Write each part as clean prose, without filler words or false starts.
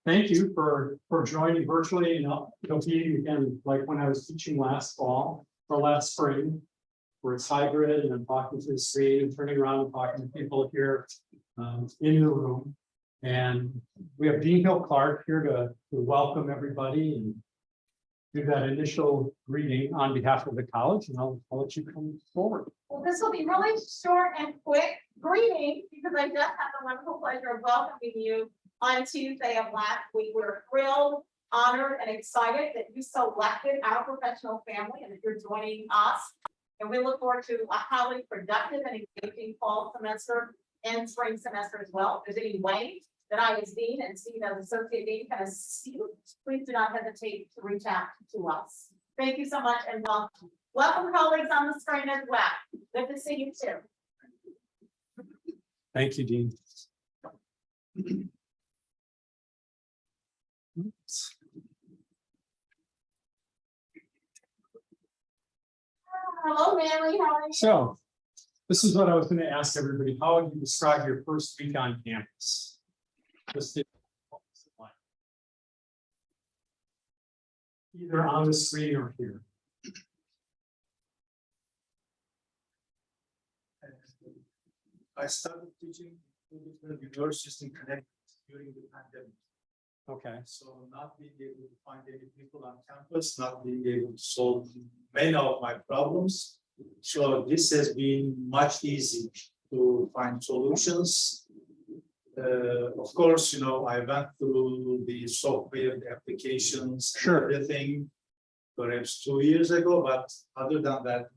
Thank you for joining virtually, and it'll be again like when I was teaching last fall or last spring, where it's hybrid and I'm talking to the screen and turning around and talking to people here in the room. And we have Dean Hill Clark here to welcome everybody and do that initial greeting on behalf of the college, and I'll let you come forward. Well, this will be really short and quick greeting because I just had the wonderful pleasure of welcoming you on Tuesday of last week. We're thrilled, honored, and excited that you selected our professional family and that you're joining us. And we look forward to a highly productive and engaging fall semester and spring semester as well. If there's any way that I as Dean and Steve as Associate Dean can assist you, please do not hesitate to reach out to us. Thank you so much and welcome. Welcome colleagues on the screen as well. Good to see you too. Thank you, Dean. Hello, Mary. How are you? So, this is what I was going to ask everybody. How would you describe your first week on campus? Just what was it like? Either on the screen or here. I started teaching in different universities in Connecticut during the pandemic. Okay. So not being able to find any people on campus, not being able to solve many of my problems. So this has been much easier to find solutions. Of course, I went through the software, the applications, Sure. everything perhaps 2 years ago, but other than that,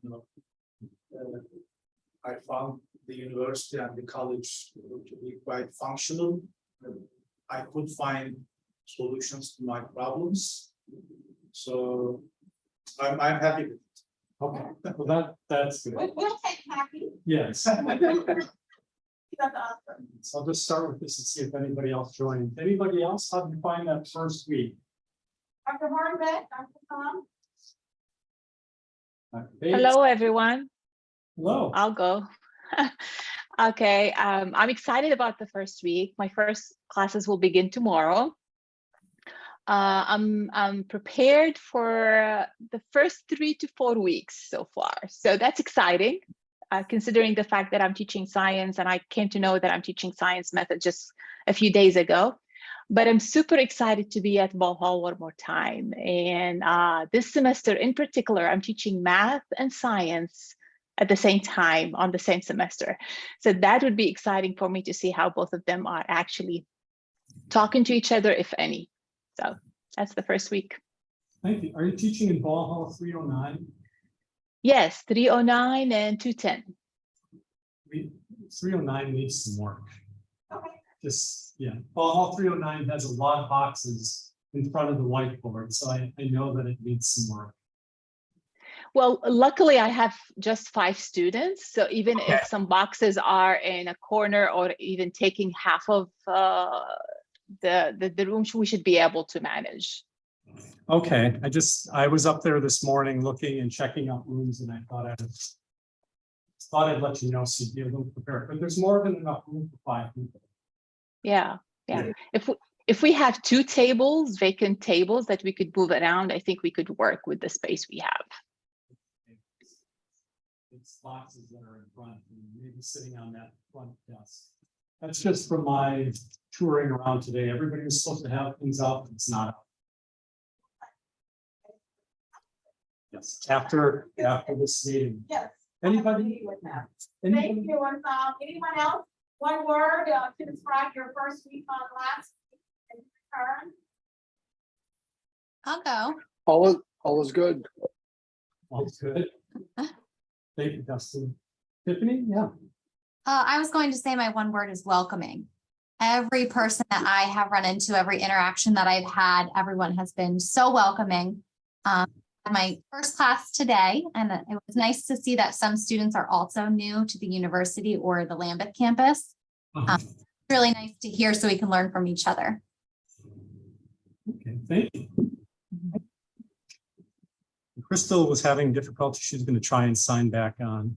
I found the university and the college to be quite functional. I could find solutions to my problems. So I'm happy with it. Okay. Well, that's good. We'll take happy. Yes. That's awesome. So I'll just start with this and see if anybody else joined. Anybody else? How did you find that first week? Dr. Hornbeck, Dr. Tom. Hello, everyone. Hello. I'll go. Okay, I'm excited about the first week. My first classes will begin tomorrow. I'm prepared for the first 3 to 4 weeks so far. So that's exciting, considering the fact that I'm teaching science, and I came to know that I'm teaching science method just a few days ago. But I'm super excited to be at Ball Hall one more time. And this semester in particular, I'm teaching math and science at the same time on the same semester. So that would be exciting for me to see how both of them are actually talking to each other, if any. So that's the first week. Thank you. Are you teaching in Ball Hall 309? Yes, 309 and 210. 309 needs some work. Okay. Ball Hall 309 has a lot of boxes in front of the whiteboard, so I know that it needs some work. Well, luckily I have just 5 students. So even if some boxes are in a corner or even taking half of the room, we should be able to manage. Okay, I was up there this morning looking and checking out rooms, and I thought I'd let you know so you'd be a little prepared, but there's more than enough room for 5 people. Yeah. If we have 2 tables, vacant tables that we could move around, I think we could work with the space we have. It's boxes that are in front, and maybe sitting on that front desk. That's just from my touring around today. Everybody was supposed to have things up, it's not up. Yes, after this meeting. Yes. Anybody? With that. Anybody? Thank you. And anyone else? One word to describe your first week on last week and return. I'll go. All is good. All's good. Thank you, Dustin. Tiffany, yeah. I was going to say my one word is welcoming. Every person that I have run into, every interaction that I've had, everyone has been so welcoming. My first class today, and it was nice to see that some students are also new to the university or the Lambeth campus. Really nice to hear so we can learn from each other. Okay, thank you. Crystal was having difficulty. She's going to try and sign back on.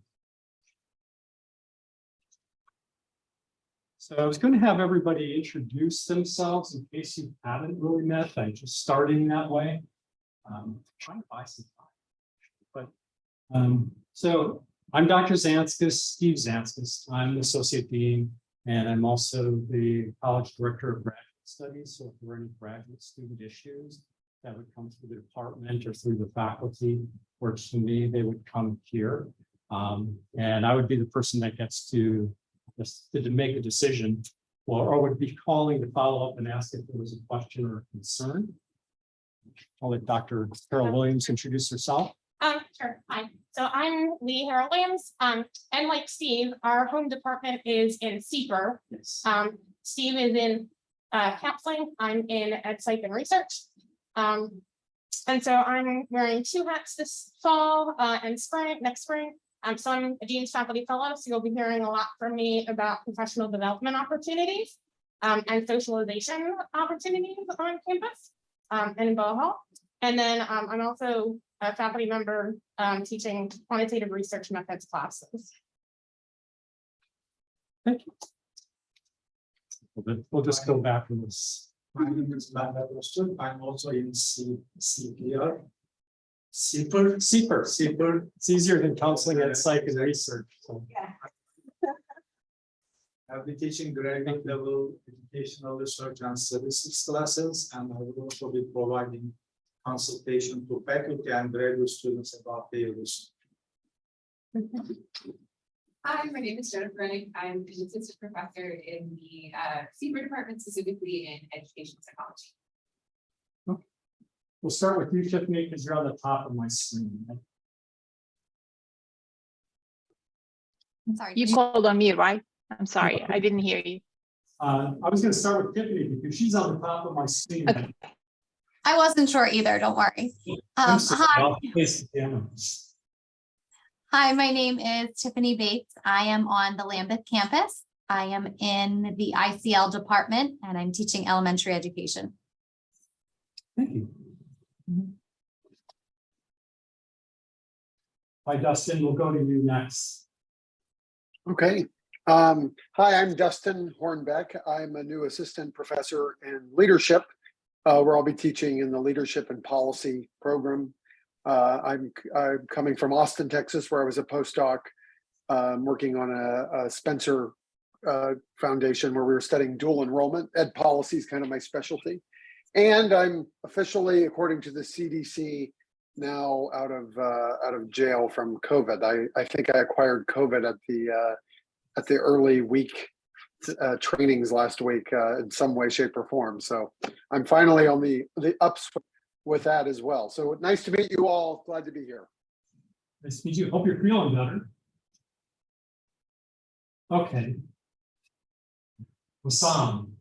So I was going to have everybody introduce themselves in case you haven't really met. I'm just starting that way. Trying to buy some time. But so I'm Dr. Zanskas, Steve Zanskas. I'm the Associate Dean, and I'm also the College Director of Graduate Studies. So if there are any graduate student issues that would come through the department or through the faculty, works for me, they would come here. And I would be the person that gets to make a decision, or would be calling to follow up and ask if there was a question or a concern. I'll let Dr. Harrell-Williams introduce herself. Sure. Hi. So I'm Leigh Harrell-Williams. And like Steve, our home department is in CPER. Yes. Steve is in counseling. I'm in ed psych and research. And so I'm wearing two hats this fall and next spring. So I'm a Dean's Faculty Fellow, so you'll be hearing a lot from me about professional development opportunities and socialization opportunities on campus and in Boho. And then I'm also a faculty member teaching quantitative research methods classes. Thank you. We'll just go back to this. My name is Dustin. I'm also in CPR. CPR. It's easier than counseling and psych and research. So. I'll be teaching graduate level educational research and statistics classes, and I will also be providing consultation to faculty and graduate students about their research. Hi, my name is Jennifer Rennick. I'm an assistant professor in the CPER department, specifically in education psychology. Okay. We'll start with you, Tiffany, because you're on the top of my screen. I'm sorry. You called on me, right? I'm sorry, I didn't hear you. I was going to start with Tiffany because she's on the top of my screen. Okay. I wasn't sure either. Don't worry. Hi. Hi, my name is Tiffany Bates. I am on the Lambeth campus. I am in the ICL department and I'm teaching elementary education. Thank you. Hi, Dustin. We'll go to you next. Okay. Hi, I'm Dustin Hornbeck. I'm a new assistant professor in leadership, where I'll be teaching in the leadership and policy program. I'm coming from Austin, Texas, where I was a postdoc working on a Spencer Foundation where we were studying dual enrollment. Ed policy is kind of my specialty. And I'm officially, according to the CDC, now out of jail from COVID. I think I acquired COVID at the early week trainings last week in some way, shape, or form. So I'm finally on the upswing with that as well. So nice to meet you all. Glad to be here. Nice to meet you. Hope you're feeling better. Okay. Wissam.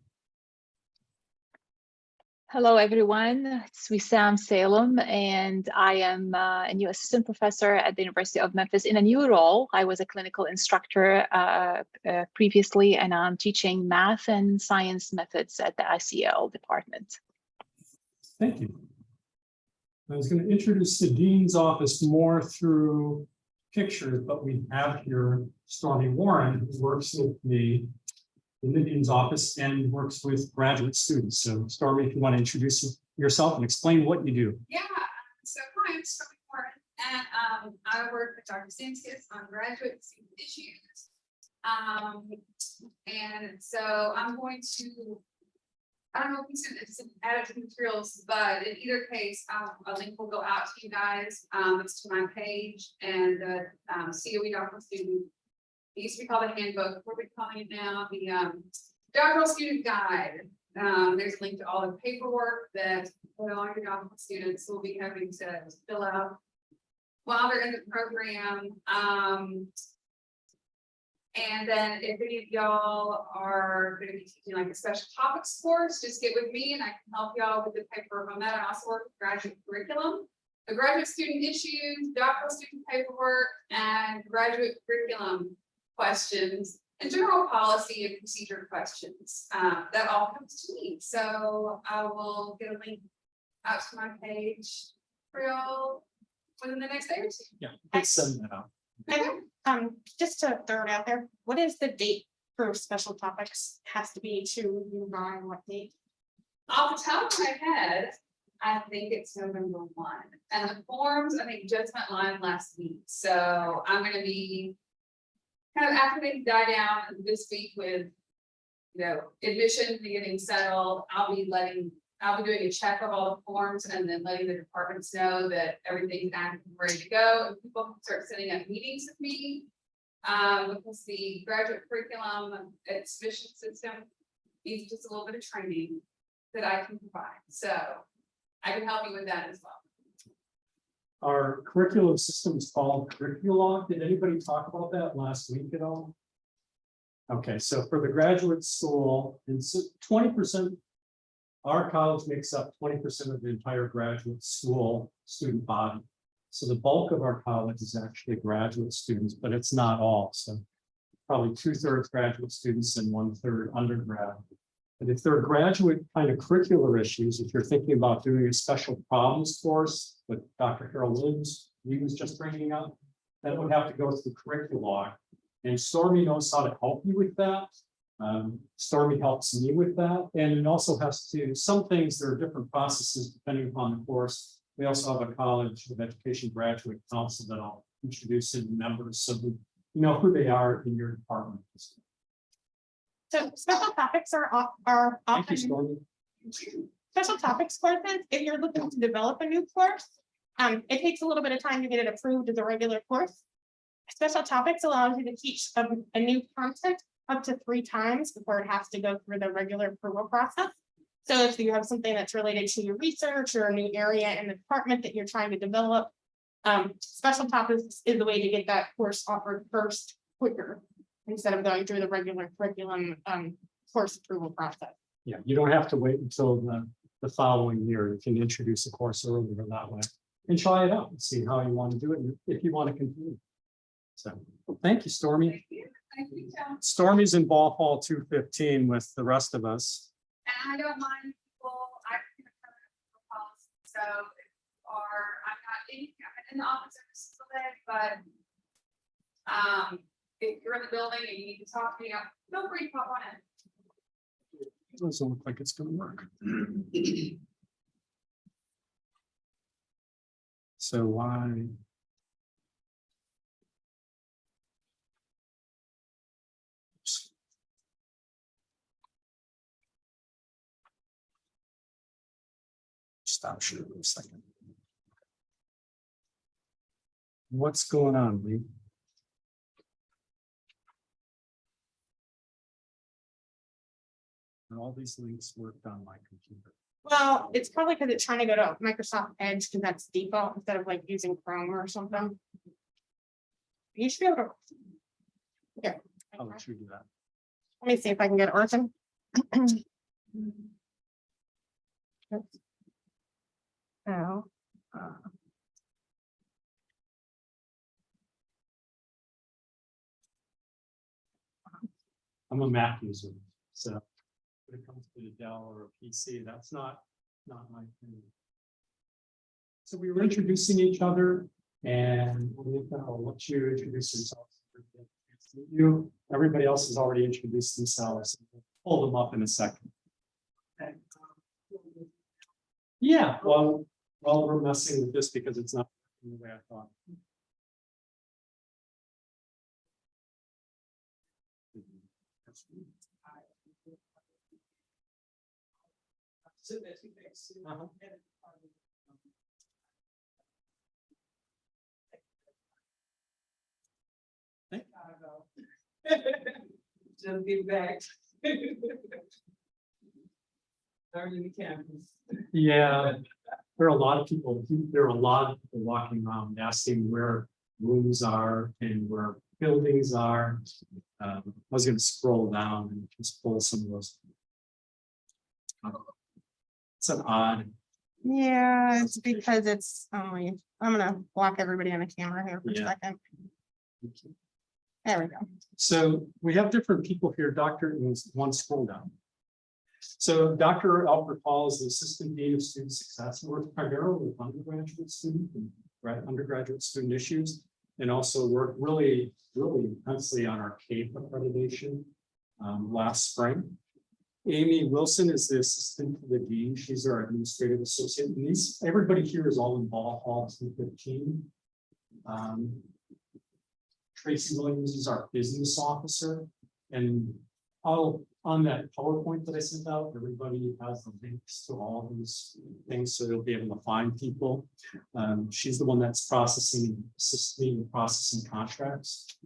Hello, everyone. It's Wissam Salem, and I am a new assistant professor at the University of Memphis in a new role. I was a clinical instructor previously, and I'm teaching math and science methods at the ICL department. Thank you. I was going to introduce the Dean's office more through pictures, but we have here Stormy Warren, who works with me in the Dean's office and works with graduate students. So Stormy, if you want to introduce yourself and explain what you do. Yeah, so hi, I'm Stormy Warren, and I work with Dr. Zanskas on graduate student issues. And so I'm going to, I don't know if he's going to add it to the materials, but in either case, a link will go out to you guys. It's to my page and the COE doctoral student. It used to be called a handbook. What are we calling it now? The doctoral student guide. There's a link to all the paperwork that all your doctoral students will be having to fill out while they're in the program. And then if any of y'all are going to be teaching like a special topics course, just get with me and I can help y'all with the paperwork on that. I also work with graduate curriculum, the graduate student issues, doctoral student paperwork, and graduate curriculum questions, and general policy and procedure questions. That all comes to me. So I will get a link out to my page for y'all within the next day or two. Yeah, let's send that out. And just to throw it out there, what is the date for special topics has to be to move on what date? Off the top of my head, I think it's November 1. And the forms, I think, just went live last week. So I'm gonna be kind of after they die down this week with, you know, admission getting settled, I'll be doing a check of all the forms and then letting the departments know that everything's active and ready to go. And people can start setting up meetings with me. Because the graduate curriculum and submission system needs just a little bit of training that I can provide. So I can help you with that as well. Our curriculum system is called Curriculog. Did anybody talk about that last week at all? Okay, so for the graduate school, and so 20%, our college makes up 20% of the entire graduate school student body. So the bulk of our college is actually graduate students, but it's not all. So probably 2/3 graduate students and 1/3 undergrad. But if there are graduate kind of curricular issues, if you're thinking about doing a special problems course with Dr. Harrell-Williams, he was just bringing up, then it would have to go through Curriculog. And Stormy knows how to help you with that. Stormy helps me with that. And it also has to, some things, there are different processes depending upon the course. We also have a College of Education Graduate Council that I'll introduce in members so that you know who they are in your department. So special topics are Thank you, often, Stormy. special topics courses, if you're looking to develop a new course, it takes a little bit of time to get it approved as a regular course. Special topics allows you to teach a new content up to 3 times before it has to go through the regular approval process. So if you have something that's related to your research or a new area in the department that you're trying to develop, special topics is the way to get that course offered first quicker, instead of going through the regular curriculum course approval process. Yeah, you don't have to wait until the following year. You can introduce a course earlier that way and try it out and see how you want to do it and if you want to continue. So, thank you, Stormy. Thank you. Thank you, John. Stormy's in ball hall 215 with the rest of us. And I don't mind people, so if you are, I'm in the office every single day, but if you're in the building and you need to talk to me, feel free to pop on in. It doesn't look like it's going to work. So why? Stop shooting for a second. What's going on, Leigh? And all these links worked on my computer. Well, it's probably because it's trying to go to Microsoft Edge because that's default instead of like using Chrome or something. You should be able to. Yeah. I'll let you do that. Let me see if I can get it working. Oh. I'm a Mac user, so when it comes to the Dell or a PC, that's not my thing. So we were introducing each other, and I'll let you introduce yourself. You, everybody else has already introduced themselves. Pull them up in a second. Yeah, well, we're messing with this because it's not the way I thought. Just get back. Learning the campus. Yeah, there are a lot of people walking around asking where rooms are and where buildings are. I was going to scroll down and just pull some of those. It's an odd. Yeah, it's because it's only, I'm gonna block everybody on the camera here for a Yeah. second. There we go. So we have different people here. One scroll down. So Dr. Albert Paul is the Assistant Dean of Student Success and works primarily with undergraduate student and undergraduate student issues, and also work really intensely on our CAPE accreditation. last spring. Amy Wilson is the assistant to the dean. She's our administrative associate. And everybody here is all in Ball Hall 215. Tracy Williams is our business officer. And on that PowerPoint that I sent out, everybody has the links to all these things, so they'll be able to find people. She's the one that's assisting in processing contracts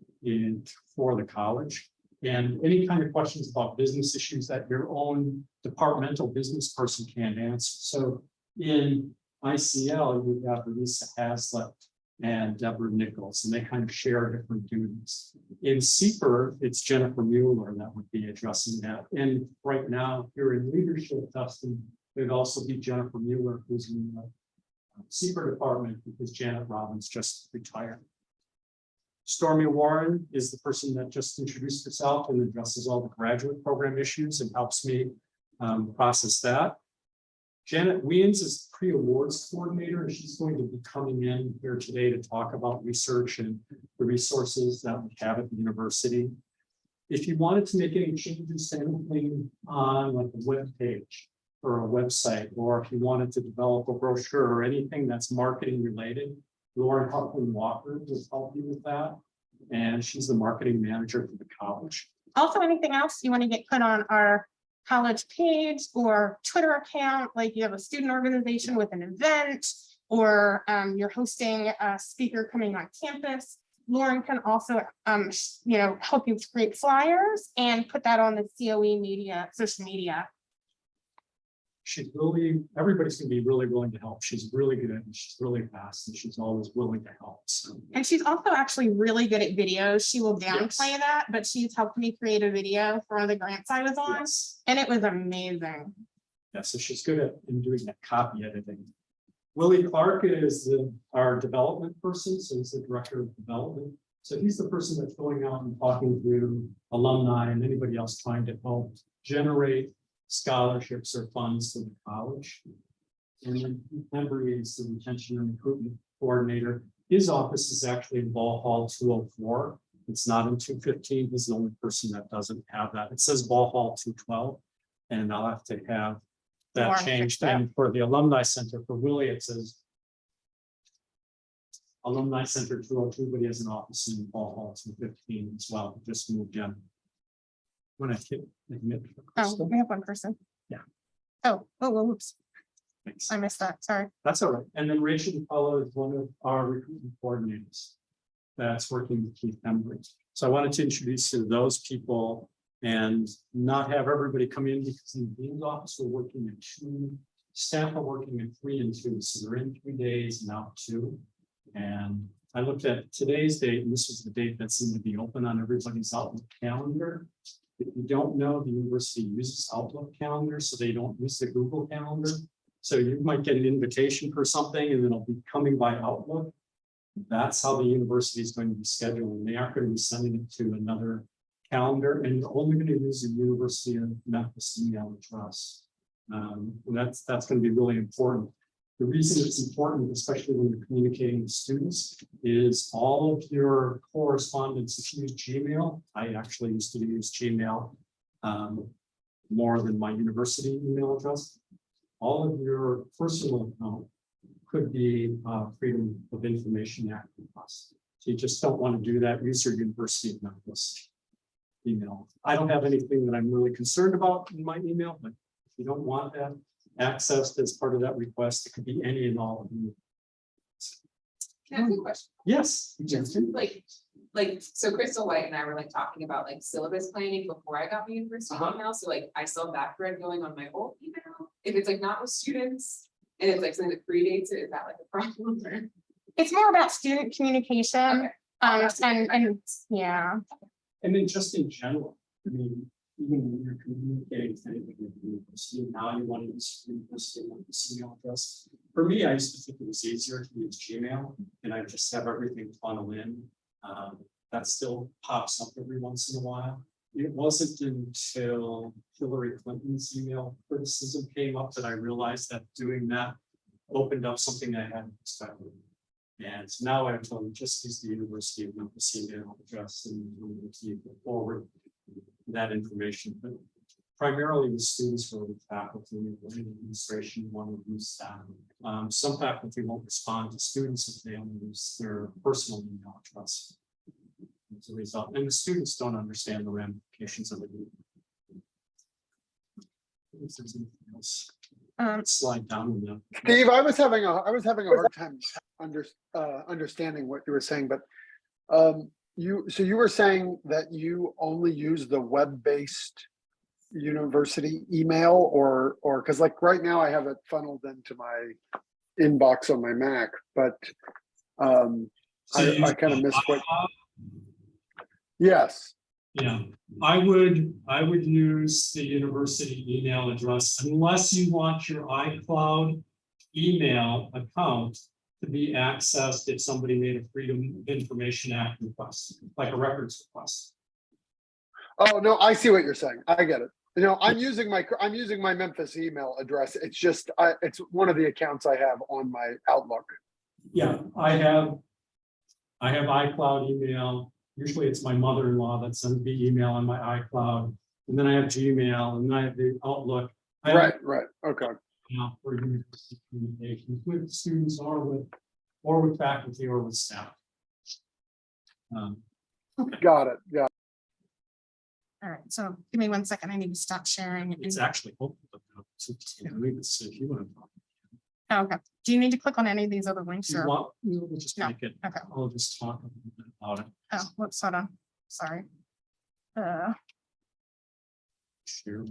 for the college. And any kind of questions about business issues that your own departmental business person can't answer. So in ICL, you have Lisa Haslett and Deborah Nichols, and they kind of share different duties. In CPER, it's Jennifer Mueller that would be addressing that. And right now, here in leadership, Dustin, it'd also be Jennifer Mueller, who's in the CPER department, because Janet Robbins just retired. Stormy Warren is the person that just introduced herself and addresses all the graduate program issues and helps me process that. Janet Wiens is pre-awards coordinator, and she's going to be coming in here today to talk about research and the resources that we have at the university. If you wanted to make any changes to anything on like a web page or a website, or if you wanted to develop a brochure or anything that's marketing related, Lauren Huffman Walker will help you with that. And she's the marketing manager for the college. Also, anything else you want to get put on our college page or Twitter account, like you have a student organization with an event, or you're hosting a speaker coming on campus, Lauren can also help you create flyers and put that on the COE media, social media. Everybody's gonna be really willing to help. She's really good and she's really fast, and she's always willing to help. So. And she's also actually really good at videos. She will downplay that, but she's helped me create a video for one of the grants I was on, and it was amazing. Yeah, so she's good at doing that copy editing. Willie Clark is our development person, so he's the director of development. So he's the person that's going out and talking to alumni and anybody else trying to help generate scholarships or funds to the college. And then Embry is the retention and recruitment coordinator. His office is actually in Ball Hall 204. It's not in 215. He's the only person that doesn't have that. It says Ball Hall 212, and I'll have to have that changed. And for the Alumni Center, for Willie, it says Alumni Center 202, but he has an office in Ball Hall 215 as well. Just moved in. When I hit admit. Oh, we have one person. Yeah. Oh, oops. Thanks. I missed that. Sorry. That's all right. And then Rachel DePello is one of our recruitment coordinators that's working with Keith Embry. So I wanted to introduce you to those people and not have everybody come in, because in the dean's office, we're working in 2, staff are working in 3 and 2. So they're in 3 days, now 2. And I looked at today's date, and this was the date that seemed to be open on everybody's Outlook calendar. If you don't know, the university uses Outlook calendar, so they don't use the Google calendar. So you might get an invitation for something and it'll be coming by Outlook. That's how the university is going to be scheduling. They aren't going to be sending it to another calendar, and you're only going to use the University of Memphis email address. And that's going to be really important. The reason it's important, especially when you're communicating with students, is all of your correspondence. If you use Gmail, I actually used to use Gmail more than my university email address. All of your personal account could be Freedom of Information Act request. So you just don't want to do that. Use your University of Memphis email. I don't have anything that I'm really concerned about in my email, but if you don't want that accessed as part of that request, it could be any and all of you. Can I ask you a question? Yes. So Crystal White and I were like talking about like syllabus planning before I got my university email. So like I saw that thread going on my old email. If it's like not with students and it's like something that predates it, is that like a problem? Or? It's more about student communication. Okay. And yeah. And then just in general, I mean, even when you're communicating with anybody at the university, now you want to use university email address. For me, I used to think it was easier to use Gmail, and I just have everything funnel in. That still pops up every once in a while. It wasn't until Hillary Clinton's email criticism came up that I realized that doing that opened up something I hadn't expected. And so now I've told them just use the University of Memphis email address and we'll keep it forward. that information, but primarily the students or the faculty, or the administration want to use staff. Some faculty won't respond to students if they only use their personal email address. As a result, and the students don't understand the ramifications of it. If there's anything else, slide down with them. Steve, I was having a hard time understanding what you were saying, but you were saying that you only use the web-based university email, or because like right now I have it funneled into my inbox on my Mac, but I kind of missed what. Yes. Yeah, I would use the university email address unless you want your iCloud email account to be accessed if somebody made a Freedom of Information Act request, like a records request. Oh no, I see what you're saying. I get it. You know, I'm using my Memphis email address. It's just it's one of the accounts I have on my Outlook. Yeah, I have iCloud email. Usually it's my mother-in-law that sends me email on my iCloud, and then I have Gmail, and then I have the Outlook. Right. Okay. Now for university communications with students or with faculty or with staff. Got it. Yeah. All right, so give me 1 second. I need to stop sharing. It's actually open. If you want to talk. Oh, okay. Do you need to click on any of these other links? Or? We'll just No. make it. Okay. I'll just talk a little bit about it. Oh, whoops, hold on. Sorry. Share.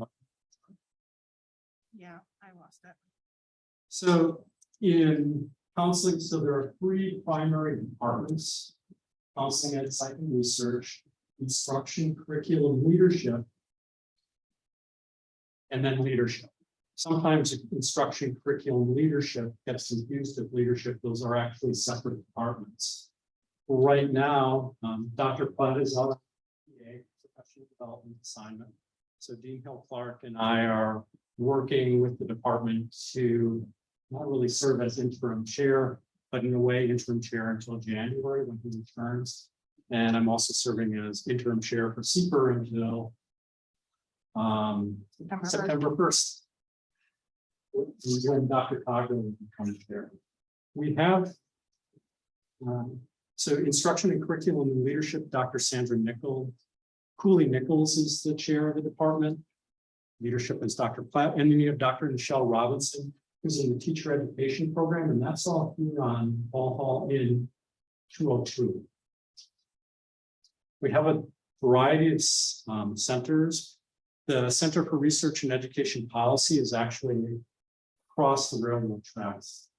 Yeah, I lost it. So in counseling, so there are 3 primary departments: counseling and psych and research, instruction, curriculum, leadership, and then leadership. Sometimes instruction, curriculum, leadership gets confused with leadership. Those are actually separate departments. Right now, Dr. Platt is out on PA, professional development assignment. So Dean Hill Clark and I are working with the department to not really serve as interim chair, but in a way interim chair until January when he returns. And I'm also serving as interim chair for CPER until September 1st. When Dr. Cogger will become chair. We have so instruction and curriculum and leadership, Dr. Sandra Nichols. Cooley Nichols is the chair of the department. Leadership is Dr. Platt, and then you have Dr. Michelle Robinson, who's in the teacher education program, and that's all here on Ball Hall in 202. We have a variety of centers. The Center for Research and Education Policy is actually across the railroad tracks.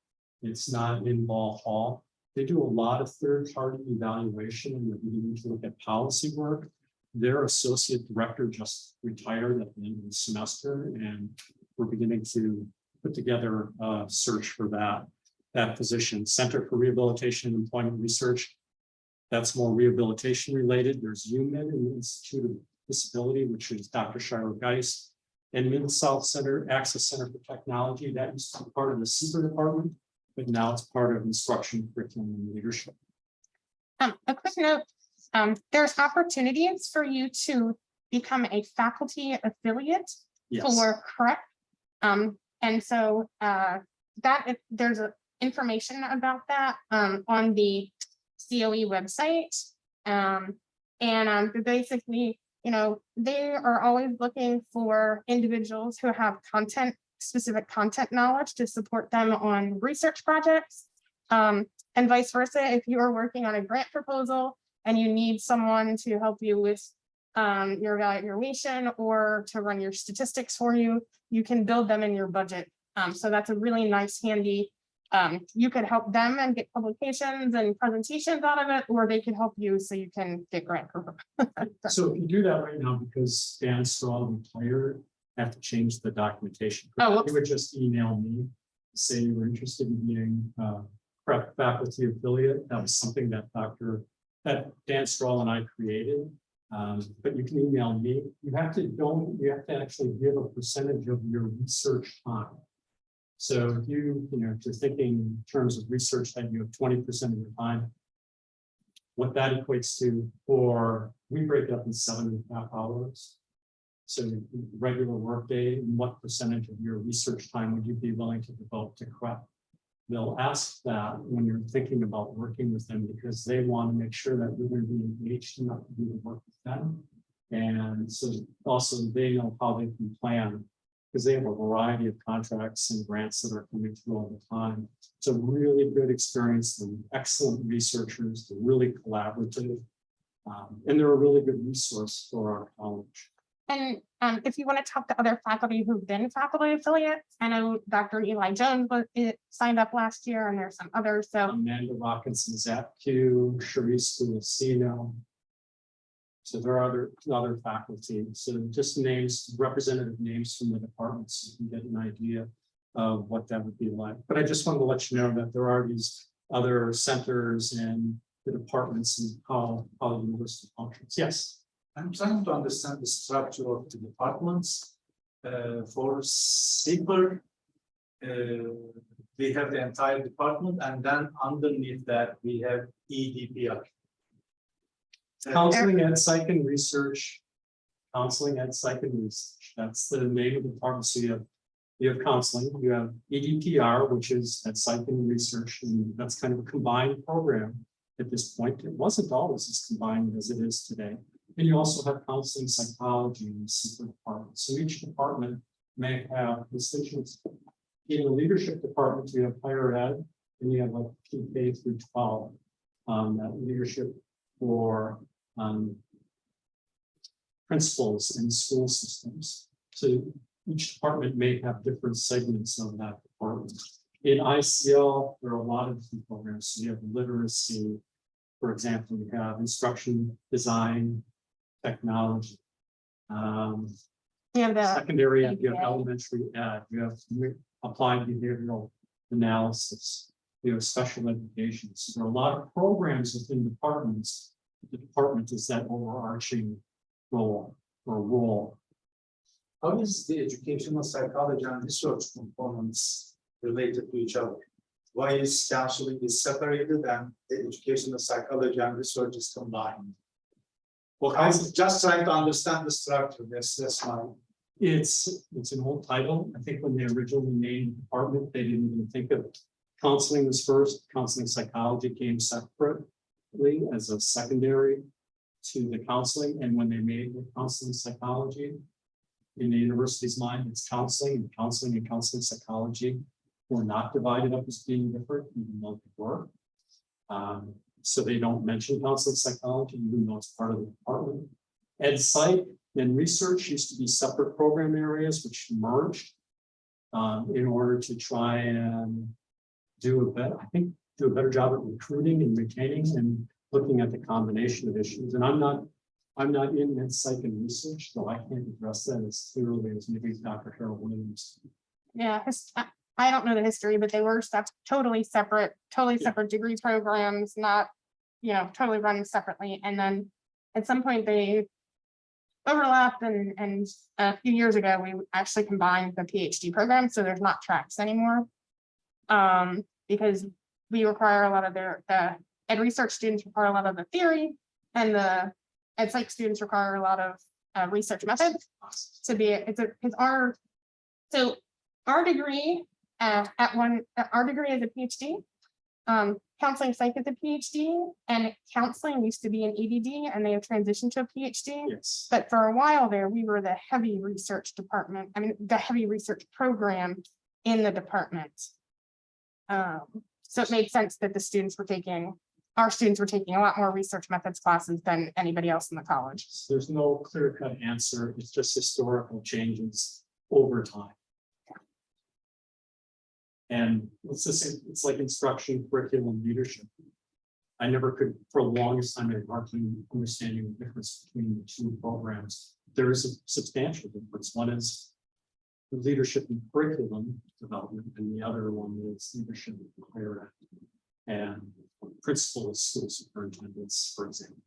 It's not in Ball Hall. They do a lot of third-party evaluation and they're beginning to look at policy work. Their associate director just retired at the end of the semester, and we're beginning to put together a search for that position. Center for Rehabilitation and Employment Research, that's more rehabilitation related. There's UMID and the Institute of Disability, which is Dr. Shiro Geis, and Mid-South Center, Access Center for Technology. That used to be part of the CPER department, but now it's part of instruction, curriculum, and leadership. A quick note, there's opportunities for you to become a faculty affiliate for CREP. And so there's information about that on the COE website. Basically, you know, they are always looking for individuals who have specific content knowledge to support them on research projects. And vice versa, if you are working on a grant proposal and you need someone to help you with your evaluation or to run your statistics for you, you can build them in your budget. So that's a really nice, handy, you could help them and get publications and presentations out of it, or they could help you so you can get grant. So if you do that right now, because Dan Straw retired, have to change the documentation. Oh, you would just email me, say you were interested in being PrEP faculty affiliate. That was something that Dan Straw and I created. But you can email me. You have to actually give a percentage of your research time. So if you're thinking in terms of research that you have 20% of your time, what that equates to we break it up in 7.5 hours. So regular workday, and what percentage of your research time would you be willing to devote to prep? They'll ask that when you're thinking about working with them, because they want to make sure that you're going to be engaged enough to do the work with them. And so also they know how they can plan, because they have a variety of contracts and grants that are coming through all the time. It's a really good experience. They're excellent researchers. They're really collaborative. And they're a really good resource for our college. And if you want to talk to other faculty who've been faculty affiliates, I know Dr. Eli Jones signed up last year, and there's some others. So Amanda Robinson Zapku, Sharice Lucino. So there are other faculty. So just names, representative names from the departments, so you can get an idea of what that would be like. But I just wanted to let you know that there are these other centers and the departments and how the university functions. Yes. I'm trying to understand the structure of the departments. For SIPR, we have the entire department, and then underneath that we have EDPR. Counseling and Psych and Research. Counseling and Psych and Research. That's the name of the department. So you have counseling, you have EDPR, which is at Psych and Research, and that's kind of a combined program at this point. It wasn't always as combined as it is today. And you also have counseling psychology in the SIPR department. So each department may have distinctions. In the leadership department, you have higher ed, and you have like K through 12, that leadership for principals in school systems. So each department may have different segments of that department. In ICL, there are a lot of different programs. So you have literacy, for example, you have instruction design, technology. Secondary ed, you have elementary ed, you have applied behavioral analysis, you have special education. So there are a lot of programs within departments. The department is that overarching role or role. How is the educational psychology and research components related to each other? Why is counseling is separated and the educational psychology and research is combined? Well, I'm just trying to understand the structure. That's my. It's an old title. I think when they originally named the department, they didn't even think of counseling was first. Counseling psychology came separately as a secondary to the counseling. And when they made the counseling psychology in the university's mind, it's counseling and counseling psychology were not divided up as being different, even though they were. So they don't mention counseling psychology, even though it's part of the department. Ed Psych and research used to be separate program areas, which merged in order to try and do a better job at recruiting and retaining and looking at the combination of issues. And I'm not in Ed Psych and research, so I can't address that as clearly as maybe Dr. Harrell-Williams. yeah, I don't know the history, but they were totally separate degree programs, not, totally run separately. And then at some point they overlapped, and a few years ago, we actually combined the PhD program. So there's not tracks anymore. Because we require a lot of the ed research students require a lot of the theory, and the ed psych students require a lot of research methods to be, our degree our degree is a PhD, counseling psych is a PhD, and counseling used to be an EDD, and they have transitioned to a PhD. Yes. But for a while there, we were the heavy research department, the heavy research program in the department. So it made sense that our students were taking a lot more research methods classes than anybody else in the college. There's no clear-cut answer. It's just historical changes over time. And it's the same, it's like instruction, curriculum, leadership. I never could, for the longest time, have hardly understanding the difference between the two programs. There is a substantial difference. One is leadership and curriculum development, and the other one is leadership and higher ed and principal school superintendents, for example.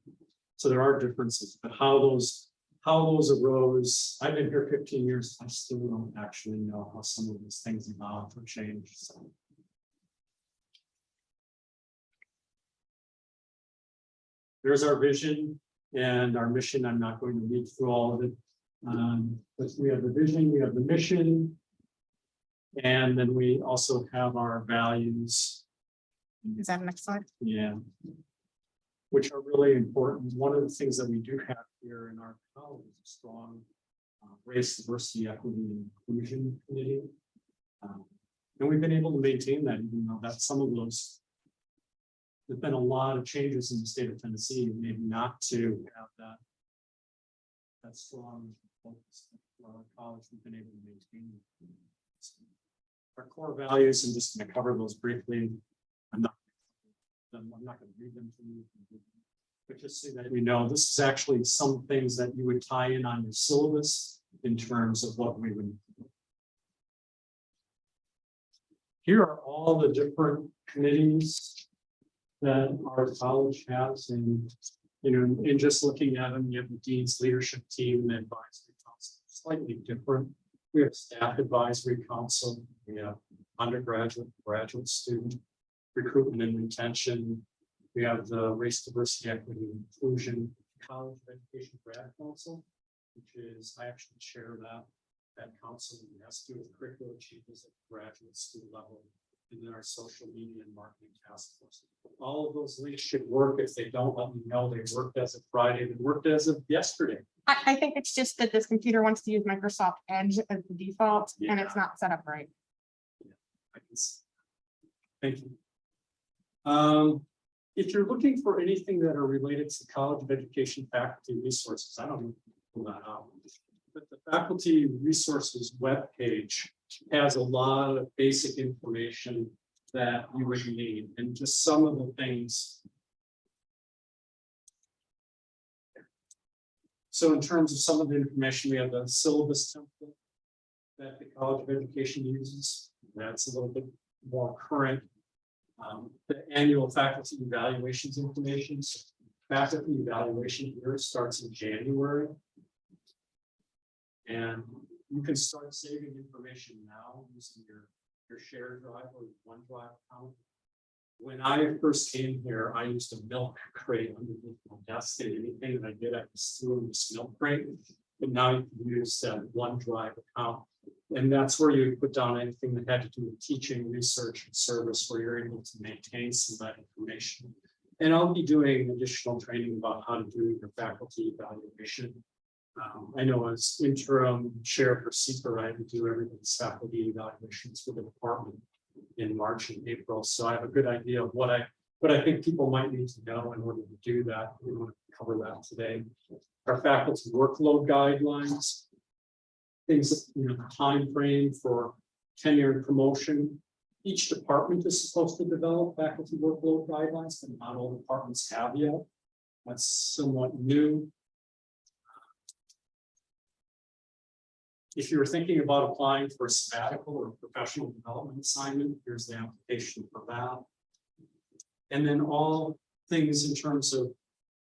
So there are differences, but how those arose, I've been here 15 years, I still don't actually know how some of these things evolved or changed. So. There's our vision and our mission. I'm not going to read through all of it. But we have the vision, we have the mission. And then we also have our values. Is that next slide? Yeah. Which are really important. One of the things that we do have here in our college is a strong race, diversity, equity, and inclusion committee. And we've been able to maintain that, even though that some of those, there've been a lot of changes in the state of Tennessee, maybe not to have that strong focus for our college. We've been able to maintain our core values, and just going to cover those briefly. I'm not going to read them to you, but just so that we know, this is actually some things that you would tie in on your syllabus in terms of what we would. Here are all the different committees that our college has, and in just looking at them, you have the dean's leadership team and advisory council, slightly different. We have staff advisory council, we have undergraduate, graduate student recruitment and retention. We have the race, diversity, equity, and inclusion college education grad council, which is, I actually chair that council. It has to do with curricular changes at the graduate school level, and then our social media and marketing task force. All of those links should work. If they don't, let me know. They worked as of Friday, they worked as of yesterday. I think it's just that this computer wants to use Microsoft Edge as the default, and it's Yeah. not set up right. I can see. Thank you. If you're looking for anything that are related to College of Education faculty resources, I don't know if you can pull that out. But the faculty resources webpage has a lot of basic information that you would need, and just some of the things. So in terms of some of the information, we have the syllabus template that the College of Education uses. That's a little bit more current. The annual faculty evaluations information. So faculty evaluation here starts in January. And you can start saving information now using your shared drive or OneDrive account. When I first came here, I used a milk crate underneath my desk, and anything that I did, I just threw in this milk crate. But now you can use that OneDrive account. And that's where you put down anything that had to do with teaching, research, and service, where you're able to maintain some of that information. And I'll be doing additional training about how to do your faculty evaluation. I know as interim chair for SEPR, I have to do everybody's faculty evaluations for the department in March and April. So I have a good idea of what I think people might need to know in order to do that. We want to cover that today. Our faculty workload guidelines. Things, the time frame for tenure and promotion. Each department is supposed to develop faculty workload guidelines, but not all departments have yet. That's somewhat new. If you're thinking about applying for a sabbatical or professional development assignment, here's the application for that. And then all things in terms of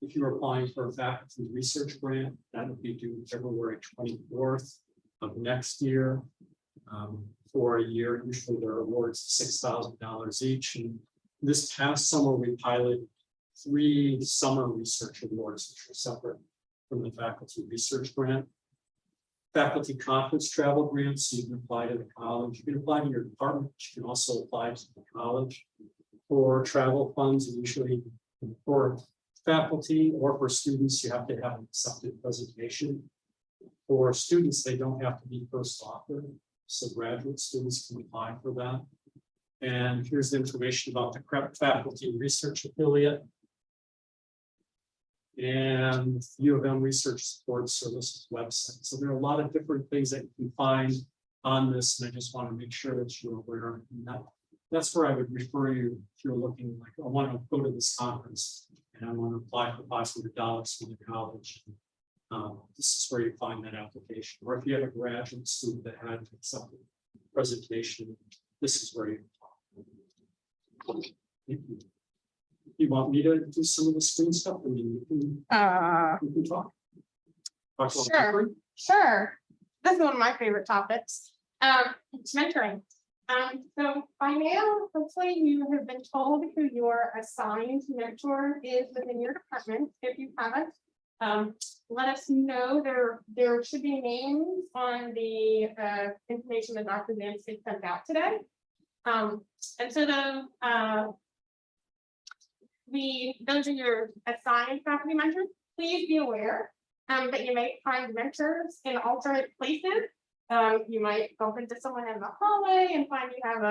if you're applying for a faculty research grant, that would be due February 24th. Of next year, for a year. Usually there are awards $6,000 each. And this past summer, we piloted 3 summer research awards, which are separate from the faculty research grant. Faculty conference travel grants, so you can apply to the college. You can apply to your department, but you can also apply to the college for travel funds. And usually for faculty or for students, you have to have an accepted presentation. For students, they don't have to be first author, so graduate students can apply for that. And here's the information about the faculty research affiliate and U of M Research Support Services website. So there are a lot of different things that you can find on this, and I just want to make sure that you're aware of that. That's where I would refer you if you're looking like, I want to go to this conference and I want to apply for $500 from the college. This is where you find that application, or if you have a graduate student that had to accept a presentation, this is where you apply. You want me to do some of the screen stuff? I mean, you can talk. Sure. This is one of my favorite topics. It's mentoring. So by now, hopefully you have been told who your assigned mentor is within your department. If you haven't, let us know. There should be names on the information that Dr. Zanskas sent out today. And so those are your assigned faculty mentors. Please be aware that you may find mentors in alternate places. You might bump into someone in the hallway and find you have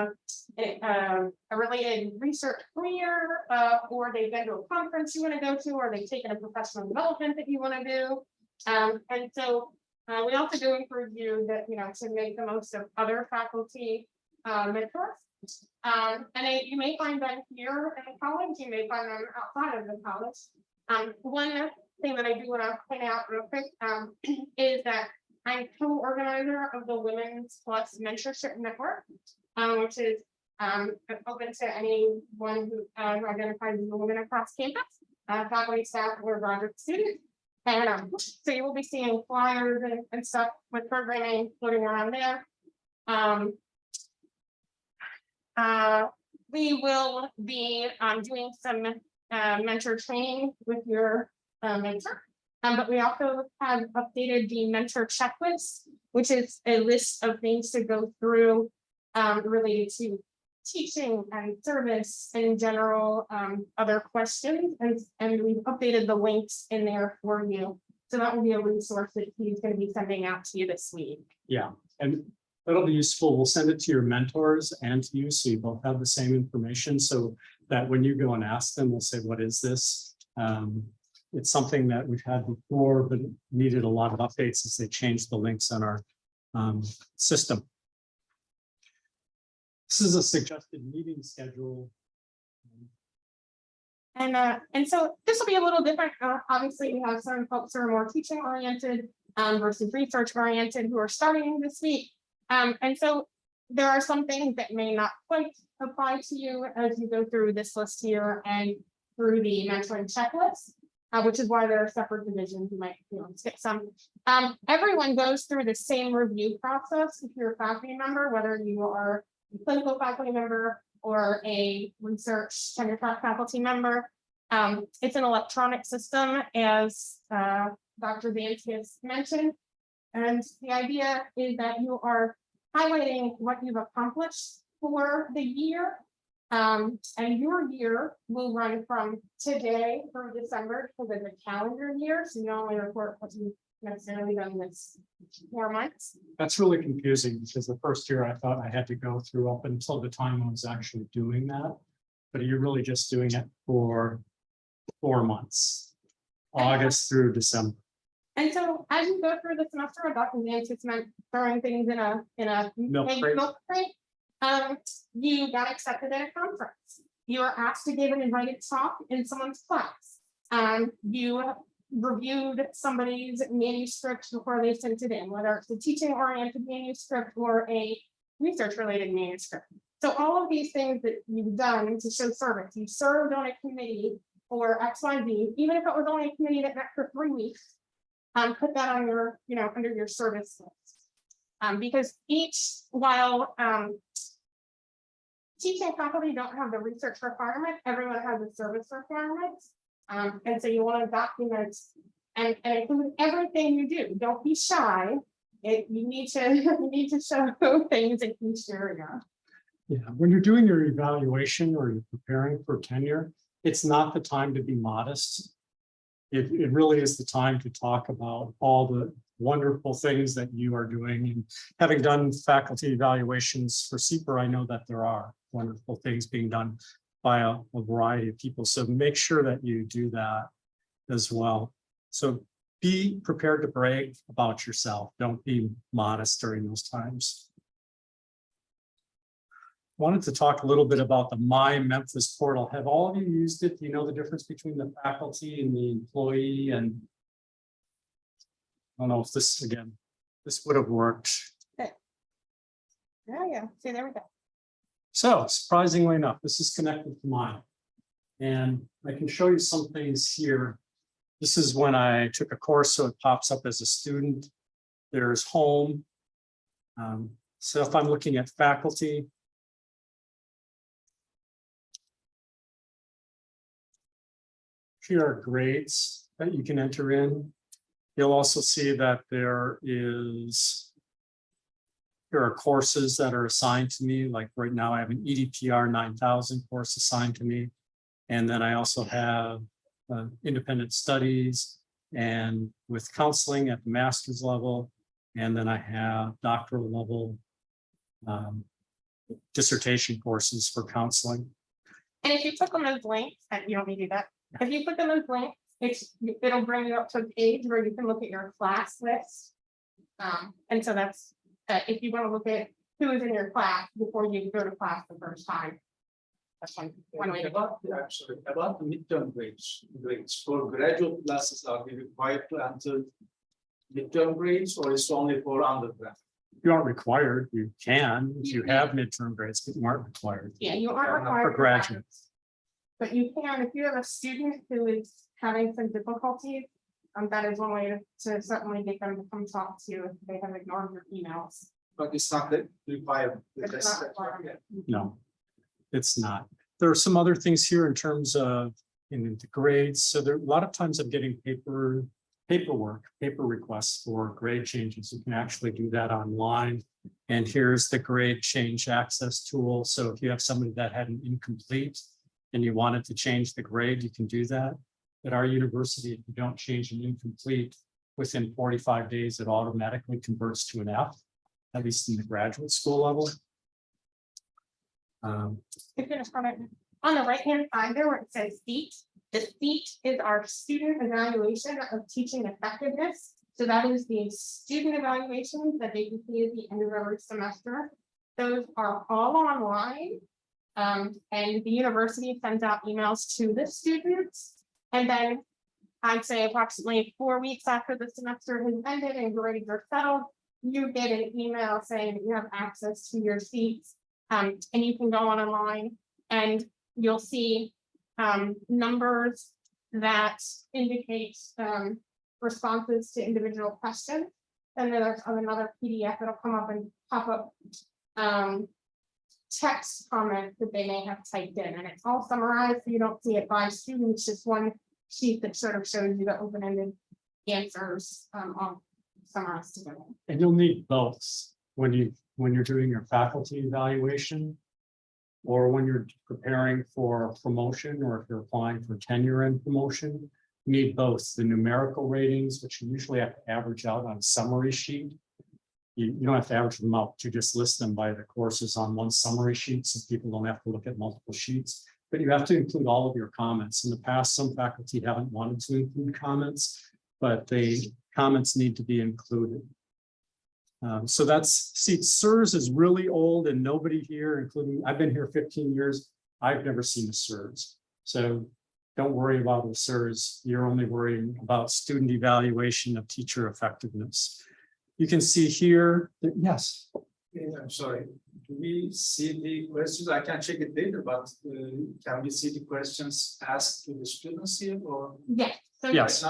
a related research career, or they've been to a conference you want to go to, or they've taken a professional development that you want to do. And so we also do encourage you that, to make the most of other faculty mentors. And you may find them here in the college, you may find them outside of the college. One thing that I do want to point out real quick is that I'm co-organizer of the Wiens Plus Mentorship Network, which is open to anyone who identifies as a woman across campus, faculty, staff, or graduate students. And so you will be seeing flyers and stuff with programming floating around there. We will be doing some mentor training with your mentor. But we also have updated the mentor checklist, which is a list of things to go through related to teaching and service and in general, other questions. And we've updated the links in there for you. So that will be a resource that he's going to be sending out to you this week. Yeah, and that'll be useful. We'll send it to your mentors and to you, so you both have the same information, so that when you go and ask them, we'll say, what is this? It's something that we've had before, but it needed a lot of updates as they changed the links on our system. This is a suggested meeting schedule. And so this will be a little different. Obviously, we have some folks who are more teaching oriented versus research oriented who are starting this week. And so there are some things that may not quite apply to you as you go through this list here and through the mentoring checklist, which is why there are separate divisions. You might skip some. Everyone goes through the same review process if you're a faculty member, whether you are a clinical faculty member or a research tenure track faculty member. It's an electronic system, as Dr. Zanskas mentioned. And the idea is that you are highlighting what you've accomplished for the year. And your year will run from today through December because it's a calendar year. So you only report what you've necessarily done this 4 months. That's really confusing because the first year I thought I had to go through up until the time I was actually doing that. But you're really just doing it for 4 months, August through December. And so as you go through the semester, Dr. Zanskas meant throwing things in a Milk crate. You got accepted at a conference. You are asked to give an invited talk in someone's class. You reviewed somebody's manuscript before they sent it in, whether it's a teaching oriented manuscript or a research related manuscript. So all of these things that you've done to show service, you served on a committee for XYZ, even if it was only a committee that met for 3 weeks, put that on your, under your service list. Because while teaching faculty don't have the research requirement, everyone has a service requirement. And so you want to document and include everything you do. Don't be shy. You need to show things in each area. Yeah, when you're doing your evaluation or you're preparing for tenure, it's not the time to be modest. It really is the time to talk about all the wonderful things that you are doing. And having done faculty evaluations for CPR, I know that there are wonderful things being done by a variety of people. So make sure that you do that as well. So be prepared to brag about yourself. Don't be modest during those times. Wanted to talk a little bit about the My Memphis Portal. Have all of you used it? Do you know the difference between the faculty and the employee? And I don't know if this would have worked. Okay. Yeah. See, there we go. So surprisingly enough, this is connected to mine. And I can show you some things here. This is when I took a course, so it pops up as a student. There's home. So if I'm looking at faculty, here are grades that you can enter in. You'll also see that here are courses that are assigned to me. Like right now, I have an EDPR 9000 course assigned to me. And then I also have independent studies and with counseling at the master's level. And then I have doctoral level dissertation courses for counseling. And if you click on those links, and you don't need to do that, if you click on those links, it'll bring you up to a page where you can look at your class list. And so that's, if you want to look at who is in your class before you go to class the first time. That's one way to go. I'm sorry, about the midterm grades for graduate classes, are we required to enter midterm grades or it's only for undergrad? You aren't required, you can, if you have midterm grades, but you aren't required. Yeah, you aren't For required. graduates. But you can, if you have a student who is having some difficulties, that is one way to certainly get them to come talk to you if they have ignored your emails. But it's not required. It's not required. No, it's not. There are some other things here in terms of in the grades. So there, a lot of times I'm getting paper requests for grade changes. You can actually do that online. And here's the grade change access tool. So if you have somebody that had an incomplete and you wanted to change the grade, you can do that. At our university, if you don't change an incomplete within 45 days, it automatically converts to an F, at least in the graduate school level. If you're on the right-hand side there where it says SEAT, the SEAT is our student evaluation of teaching effectiveness. So that is the student evaluations that they can see at the end of every semester. Those are all online. And the university sends out emails to the students. And then I'd say approximately 4 weeks after the semester has ended and grades are settled, you get an email saying that you have access to your seats. And you can go online and you'll see numbers that indicate responses to individual questions. And then there's another PDF that'll come up and pop up text comments that they may have typed in, and it's all summarized so you don't see it by students, just one sheet that sort of shows you the open-ended answers all summarized together. And you'll need both when you're doing your faculty evaluation or when you're preparing for promotion, or if you're applying for tenure and promotion, you need both the numerical ratings, which you usually have to average out on a summary sheet. You don't have to average them out, you just list them by the courses on one summary sheet so people don't have to look at multiple sheets. But you have to include all of your comments. In the past, some faculty haven't wanted to include comments, but the comments need to be included. So that's, see, SIRS is really old and nobody here, including, I've been here 15 years, I've never seen a SIRS. So don't worry about the SIRS, you're only worrying about student evaluation of teacher effectiveness. You can see here that, yes. I'm sorry, do we see the questions? I can check it later, but can we see the questions asked to the students here or? Yes. So Yes.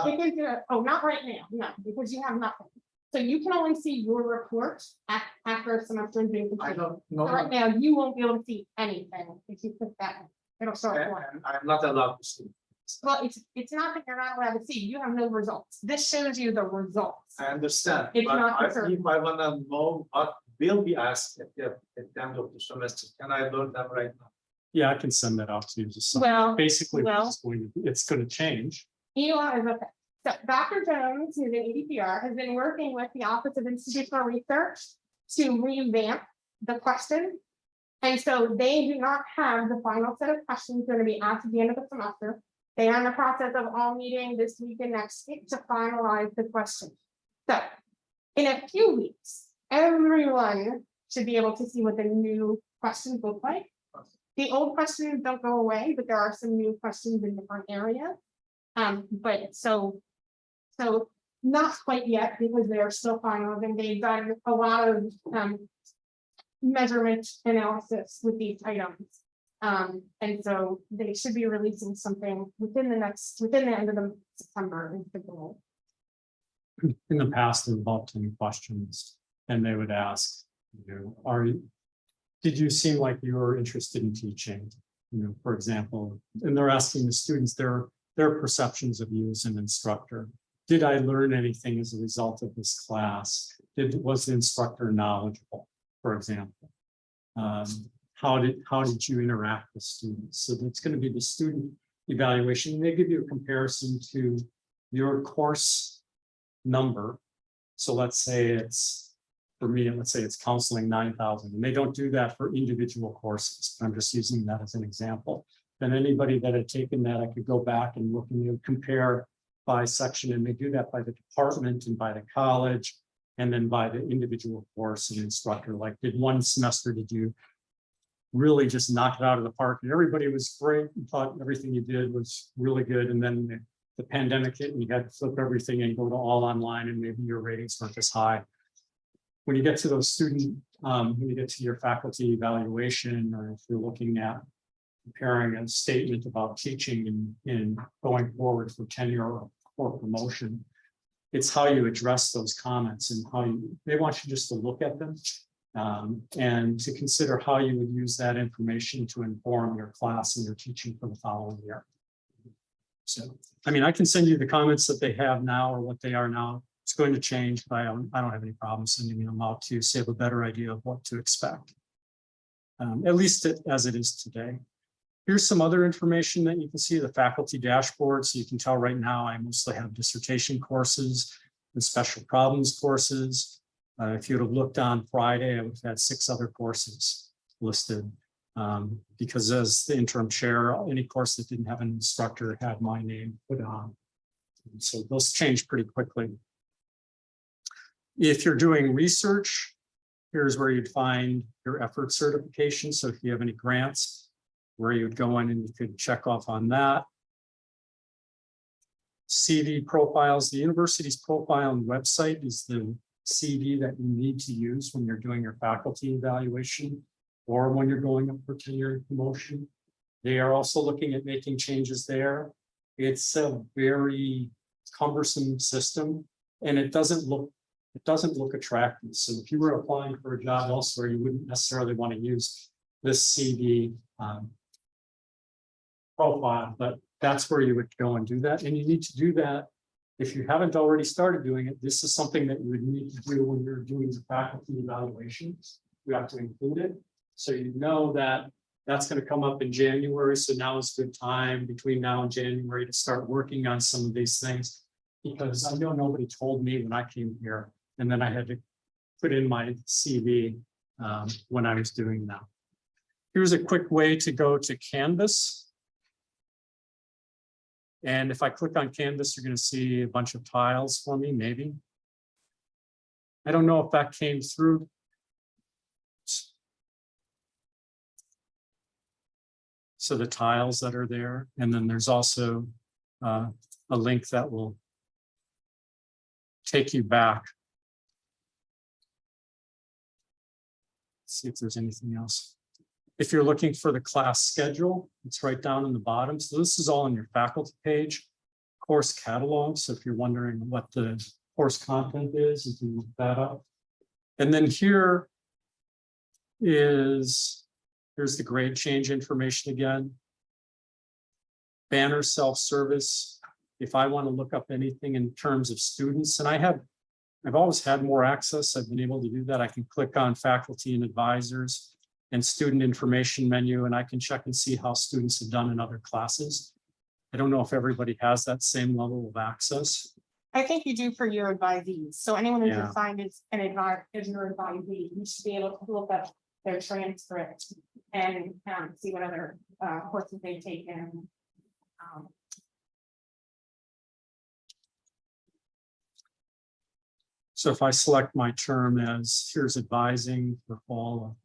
Oh, not right now, no, because you have nothing. So you can only see your report after a semester is being I completed. don't So know. right now, you won't be able to see anything if you click that one. It'll start. And I'm not allowed to see. Well, it's not that you're not allowed to see, you have no results. This shows you the results. I understand, It's but not concerned. if I wanna know what will be asked at the end of the semester, can I learn them right now? Yeah, I can send that out to you. Just Well, basically, well. it's going to change. EOI is okay. So Dr. Jones, who's in EDPR, has been working with the Office of Institutional Research to revamp the question. And so they do not have the final set of questions going to be asked at the end of the semester. They are in the process of all meeting this week and next week to finalize the question. So in a few weeks, everyone should be able to see what the new questions look like. The old questions don't go away, but there are some new questions in different areas. But so not quite yet because they are still finalizing. They've done a lot of measurement analysis with these items. And so they should be releasing something within the end of the September is the goal. In the past, there were about 10 questions and they would ask, did you seem like you were interested in teaching? For example, and they're asking the students, they're their perceptions of you as an instructor. Did I learn anything as a result of this class? Was the instructor knowledgeable, for example? How did you interact with students? So that's going to be the student evaluation. They give you a comparison to your course number. So let's say it's, for me, let's say it's counseling 9,000, and they don't do that for individual courses. I'm just using that as an example. Then anybody that had taken that, I could go back and look and compare by section, and they do that by the department and by the college, and then by the individual course and instructor. Like, did one semester, did you really just knock it out of the park? And everybody was great and thought everything you did was really good. And then the pandemic hit and you had to flip everything and go to all online, and maybe your ratings weren't as high. When you get to those student, when you get to your faculty evaluation, or if you're looking at preparing a statement about teaching and going forward for tenure or promotion, it's how you address those comments and how they want you just to look at them and to consider how you would use that information to inform your class and your teaching for the following year. So, I mean, I can send you the comments that they have now or what they are now. It's going to change, but I don't have any problem sending them out to you so you have a better idea of what to expect, at least as it is today. Here's some other information that you can see, the faculty dashboard. So you can tell right now I mostly have dissertation courses and special problems courses. If you would have looked on Friday, I would have had 6 other courses listed because as the interim chair, any course that didn't have an instructor had my name put on. And so those change pretty quickly. If you're doing research, here's where you'd find your effort certification. So if you have any grants, where you would go in and you could check off on that. CV profiles, the university's profile and website is the CV that you need to use when you're doing your faculty evaluation or when you're going up for tenure and promotion. They are also looking at making changes there. It's a very cumbersome system and it doesn't look attractive. So if you were applying for a job elsewhere, you wouldn't necessarily want to use this CV profile, but that's where you would go and do that. And you need to do that if you haven't already started doing it. This is something that you would need to do when you're doing the faculty evaluations. You have to include it. So you know that that's going to come up in January. So now is a good time between now and January to start working on some of these things, because I know nobody told me when I came here, and then I had to put in my CV when I was doing that. Here's a quick way to go to Canvas. And if I click on Canvas, you're going to see a bunch of tiles for me, maybe. I don't know if that came through. So the tiles that are there, and then there's also a link that will take you back. Let's see if there's anything else. If you're looking for the class schedule, it's right down in the bottom. So this is all on your faculty page, course catalog. So if you're wondering what the course content is, you can look that up. And then here's the grade change information again. Banner self-service. If I want to look up anything in terms of students, and I've always had more access. I've been able to do that. I can click on faculty and advisors and student information menu, and I can check and see how students have done in other classes. I don't know if everybody has that same level of access. I think you do for your advisees. So anyone who's Yeah. assigned as your advisee, you should be able to look up their transcript and see what other courses they've taken. So if I select my term as here's advising for fall of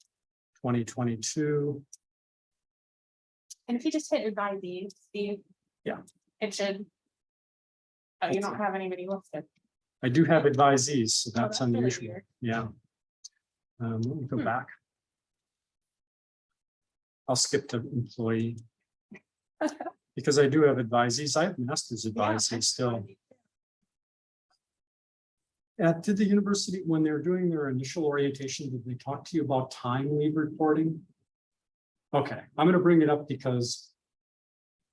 2022. And if you just hit advisees, Steve. Yeah. It should. Oh, you don't have anybody listed. I do have advisees, so that's really unusual. weird. Yeah. Let me go back. I'll skip to employee. Because I do have advisees. I have master's advisees still. Did the university, when they were doing their initial orientation, did they talk to you about time leave reporting? Okay, I'm going to bring it up because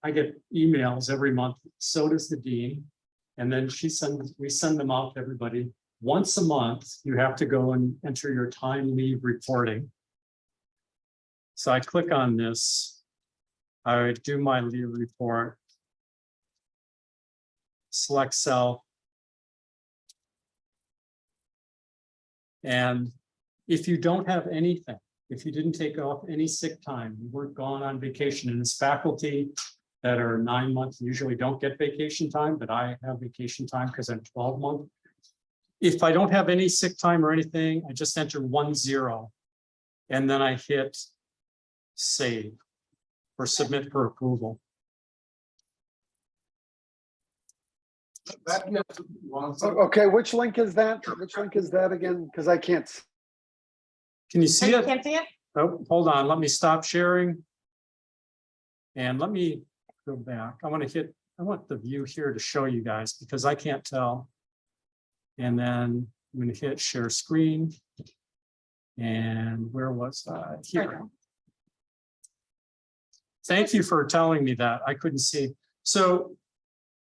I get emails every month, so does the dean. And then we send them out to everybody. Once a month, you have to go and enter your time leave reporting. So I click on this. I would do my leave report. Select cell. And if you don't have anything, if you didn't take off any sick time, you weren't gone on vacation, and it's faculty that are 9 months usually don't get vacation time, but I have vacation time because I'm 12 month. If I don't have any sick time or anything, I just enter 10 and then I hit save or submit for approval. Okay, which link is that? Which link is that again? Because I can't. Can you see it? Can't see it? Oh, hold on, let me stop sharing. And let me go back. I want the view here to show you guys because I can't tell. And then I'm going to hit share screen. And where was I? Here. Thank you for telling me that. I couldn't see. So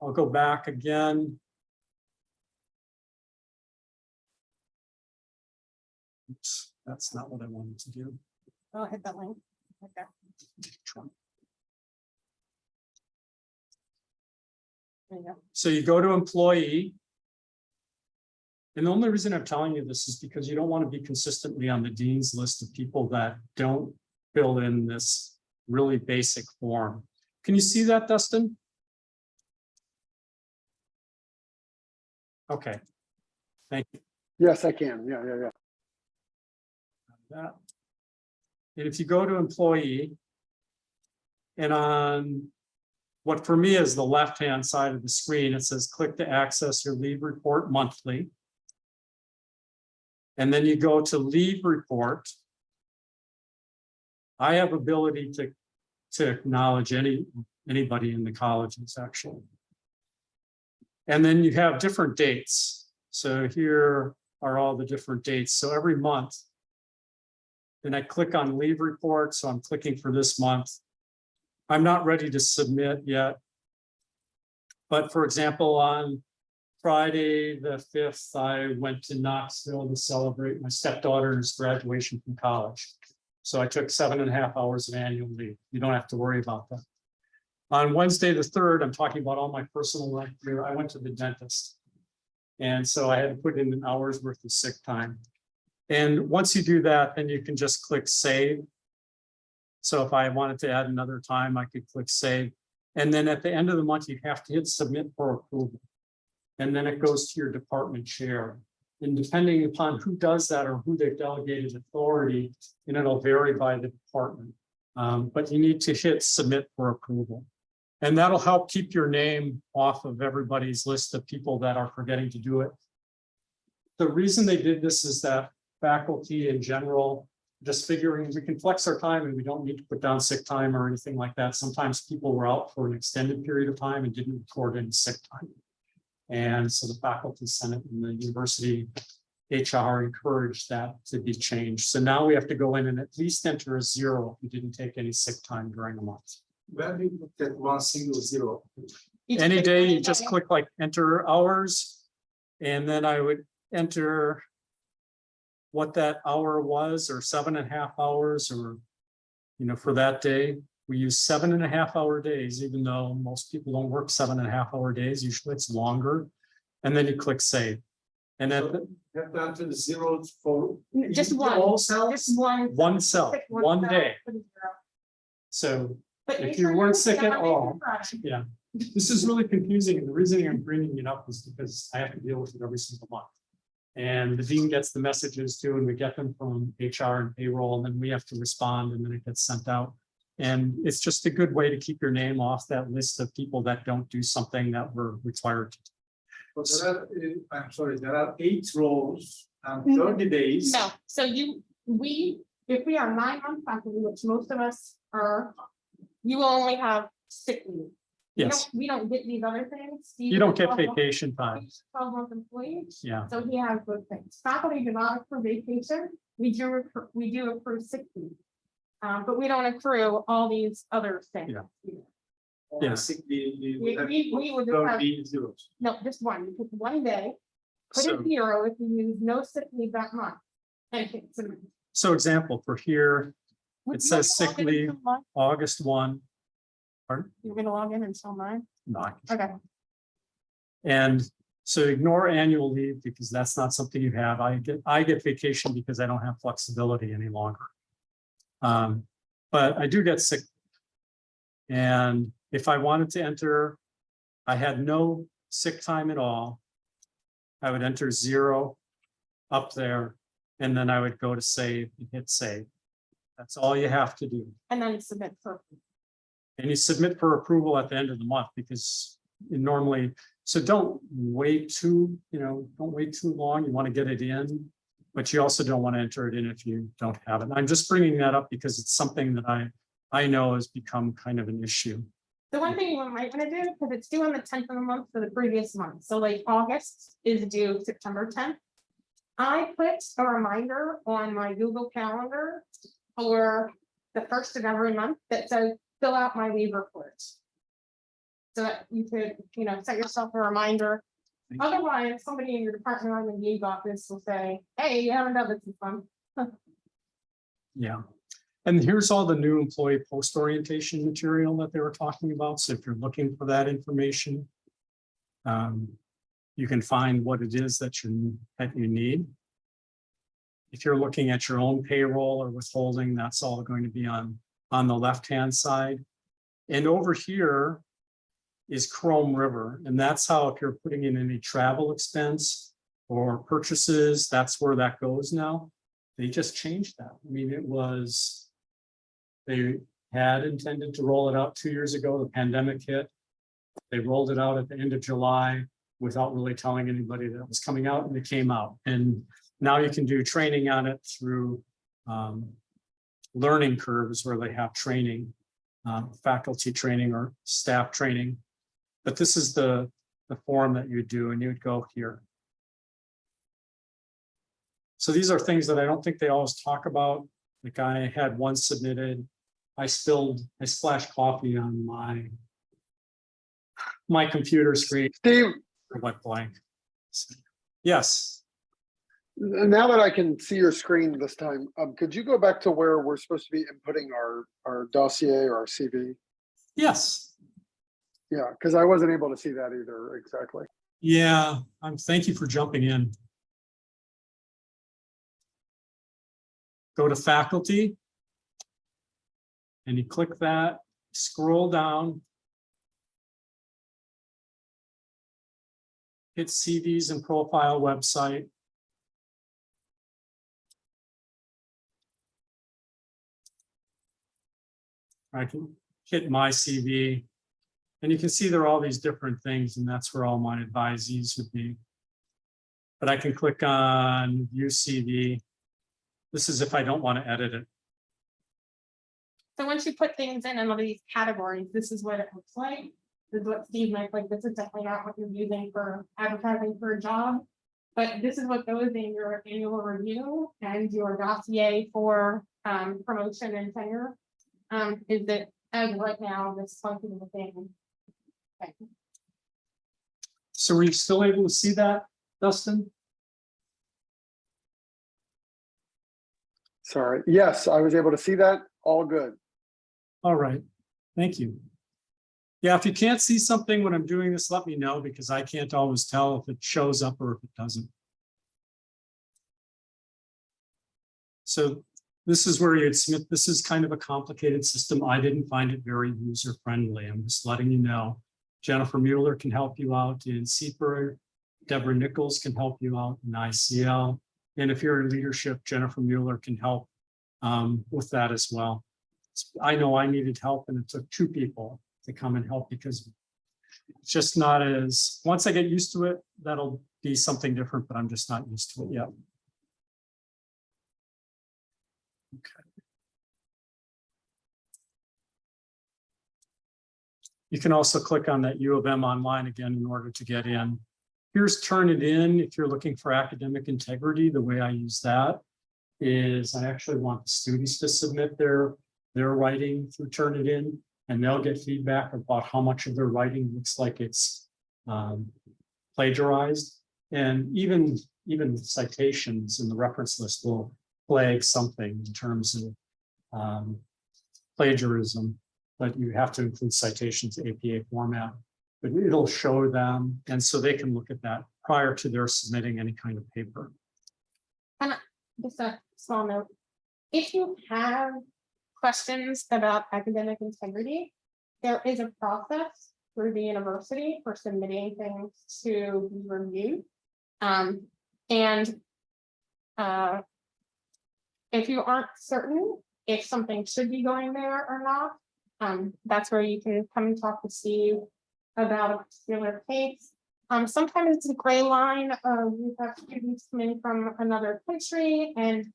I'll go back again. Oops, that's not what I wanted to do. I'll hit that link. Okay. There you go. So you go to employee. And the only reason I'm telling you this is because you don't want to be consistently on the dean's list of people that don't fill in this really basic form. Can you see that, Dustin? Okay. Thank you. Yes, I can. Yeah. That. And if you go to employee, and on what for me is the left-hand side of the screen, it says click to access your leave report monthly. And then you go to leave report. I have ability to acknowledge anybody in the colleges actually. And then you have different dates. So here are all the different dates. So every month, then I click on leave report. So I'm clicking for this month. I'm not ready to submit yet. But for example, on Friday the 5th, I went to Knoxville to celebrate my stepdaughter's graduation from college. So I took 7.5 hours of annual leave. You don't have to worry about that. On Wednesday the 3rd, I'm talking about all my personal life here. I went to the dentist. And so I had to put in an hour's worth of sick time. And once you do that, then you can just click save. So if I wanted to add another time, I could click save. And then at the end of the month, you have to hit submit for approval. And then it goes to your department chair. And depending upon who does that or who they've delegated authority, and it'll vary by the department. But you need to hit submit for approval. And that'll help keep your name off of everybody's list of people that are forgetting to do it. The reason they did this is that faculty in general, just figuring we can flex our time and we don't need to put down sick time or anything like that. Sometimes people were out for an extended period of time and didn't record any sick time. And so the faculty senate and the university HR encouraged that to be changed. So now we have to go in and at least enter a 0 if you didn't take any sick time during a month. When we look at one single 0. Any day you just click like enter hours, and then I would enter what that hour was, or 7.5 hours, or for that day. We use 7.5 hour days, even though most people don't work 7.5 hour days. Usually it's longer. And then you click save. And then You have to enter the zeros for Just one. all cells. Just one cell, pick one cell, day. put a 0. So But if make you sure weren't put sick it at on Monday all, through Friday. yeah, this is really confusing. And the reason I'm bringing it up is because I have to deal with it every single month. And the dean gets the messages too, and we get them from HR and payroll, and then we have to respond, and then it gets sent out. And it's just a good way to keep your name off that list of people that don't do something that we're required to do. But I'm sorry, there are 8 rows and 30 days. No, so if we are 9 month faculty, which most of us are, you will only have sick leave. Yes, We don't get these other things. you don't get vacation time. 12-month employees, Yeah, so he has good things. Faculty do not accrue vacation. We do accrue sick leave. But we don't accrue all these other things. Yeah. or Yeah. sick leave, We would just don't have, be zeros. no, just one, you pick one day, put So- a zero if you use no sick leave that month. And it's a- So example for here, Would it you says wanna sick log in leave, until mine? August 1. Pardon? You're gonna log in until mine? No, I Okay. And so ignore annual leave because that's not something you have. I get vacation because I don't have flexibility any longer. But I do get sick. And if I wanted to enter, I had no sick time at all. I would enter 0 up there, and then I would go to save and hit save. That's all you have to do. And then submit for, And you submit for approval at the end of the month because you normally, so don't wait too long. You want to get it in, but you also don't want to enter it in if you don't have it. I'm just bringing that up because it's something that I know has become kind of an issue. the one thing you might wanna do, because it's due on the 10th of the month for the previous month, so like August is due September 10th. I put a reminder on my Google Calendar for the first of every month that says, fill out my leave report. So that you could, set yourself a reminder. Otherwise, somebody in your department or the leave office will say, hey, you haven't done this this month. Yeah. And here's all the new employee post orientation material that they were talking about. So if you're looking for that information, you can find what it is that you need. If you're looking at your own payroll or withholding, that's all going to be on the left-hand side. And over here is Chrome River. And that's how, if you're putting in any travel expense or purchases, that's where that goes now. They just changed that. I mean, they had intended to roll it out 2 years ago. The pandemic hit. They rolled it out at the end of July without really telling anybody that it was coming out, and it came out. And now you can do training on it through learning curves where they have training, faculty training or staff training. But this is the form that you do, and you would go here. So these are things that I don't think they always talk about. Like I had one submitted. I splashed coffee on my computer screen. Steve, It went blank. Yes. now that I can see your screen this time, could you go back to where we're supposed to be inputting our dossier or our CV? Yes. Yeah, because I wasn't able to see that either exactly. Yeah. Thank you for jumping in. Go to faculty. And you click that, scroll down. Hit CVs and profile website. I can hit my CV. And you can see there are all these different things, and that's where all my advisees would be. But I can click on View CV. This is if I don't want to edit it. So once you put things in all these categories, this is what it looks like. This is what Steve meant, like, this is definitely not what you're using for advertising for a job. But this is what goes in your annual review and your dossier for promotion and tenure. Is that as right now, this function of the thing. Okay. So were you still able to see that, Dustin? Sorry. Yes, I was able to see that. All good. All right, thank you. Yeah, if you can't see something when I'm doing this, let me know, because I can't always tell if it shows up or if it doesn't. So this is where you'd submit. This is kind of a complicated system. I didn't find it very user-friendly. I'm just letting you know. Jennifer Mueller can help you out in CPER. Deborah Nichols can help you out in ICL. And if you're in leadership, Jennifer Mueller can help with that as well. I know I needed help, and it took 2 people to come and help, because it's just not as, once I get used to it, that'll be something different, but I'm just not used to it yet. Okay. You can also click on that U of M online again in order to get in. Here's Turnitin. If you're looking for academic integrity, the way I use that is I actually want the students to submit their writing through Turnitin. and they'll get feedback about how much of their writing looks like it's plagiarized. And even citations in the reference list will flag something in terms of plagiarism, but you have to include citations APA format. But it'll show them, and so they can look at that prior to their submitting any kind of paper. And just a small note, if you have questions about academic integrity, there is a process through the university for submitting things to be reviewed. If you aren't certain if something should be going there or not, that's where you can come and talk to Steve about a particular case. Sometimes it's a gray line of we have students coming from another country and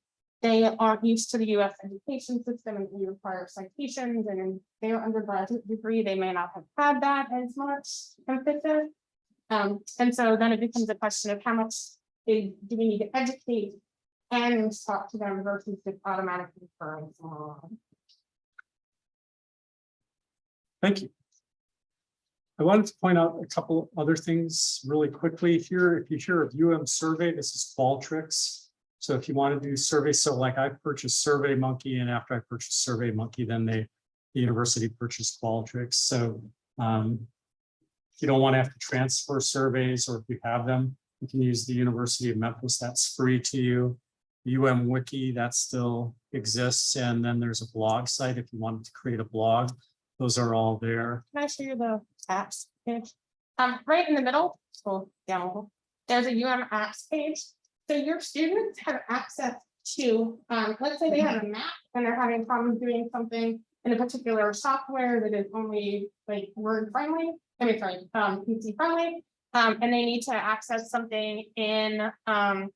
they aren't used to the US education system and we require citations, and in their undergraduate degree, they may not have had that as much emphasis. And so then it becomes a question of how much do we need to educate and talk to them versus just automatically referring someone on. Thank you. I wanted to point out a couple other things really quickly here. If you hear of survey, this is Qualtrics. So if you want to do surveys, so like I purchased SurveyMonkey, and after I purchased SurveyMonkey, then the university purchased Qualtrics. So if you don't want to have to transfer surveys, or if you have them, you can use the University of Memphis. That's free to you. Wiki, that still exists. And then there's a blog site if you wanted to create a blog. Those are all there. Can I show you the apps page? Right in the middle, scroll down a little, there's a apps page. So your students have access to, let's say they have a map and they're having problems doing something in a particular software that is only like Word friendly, PC friendly, and they need to access something in a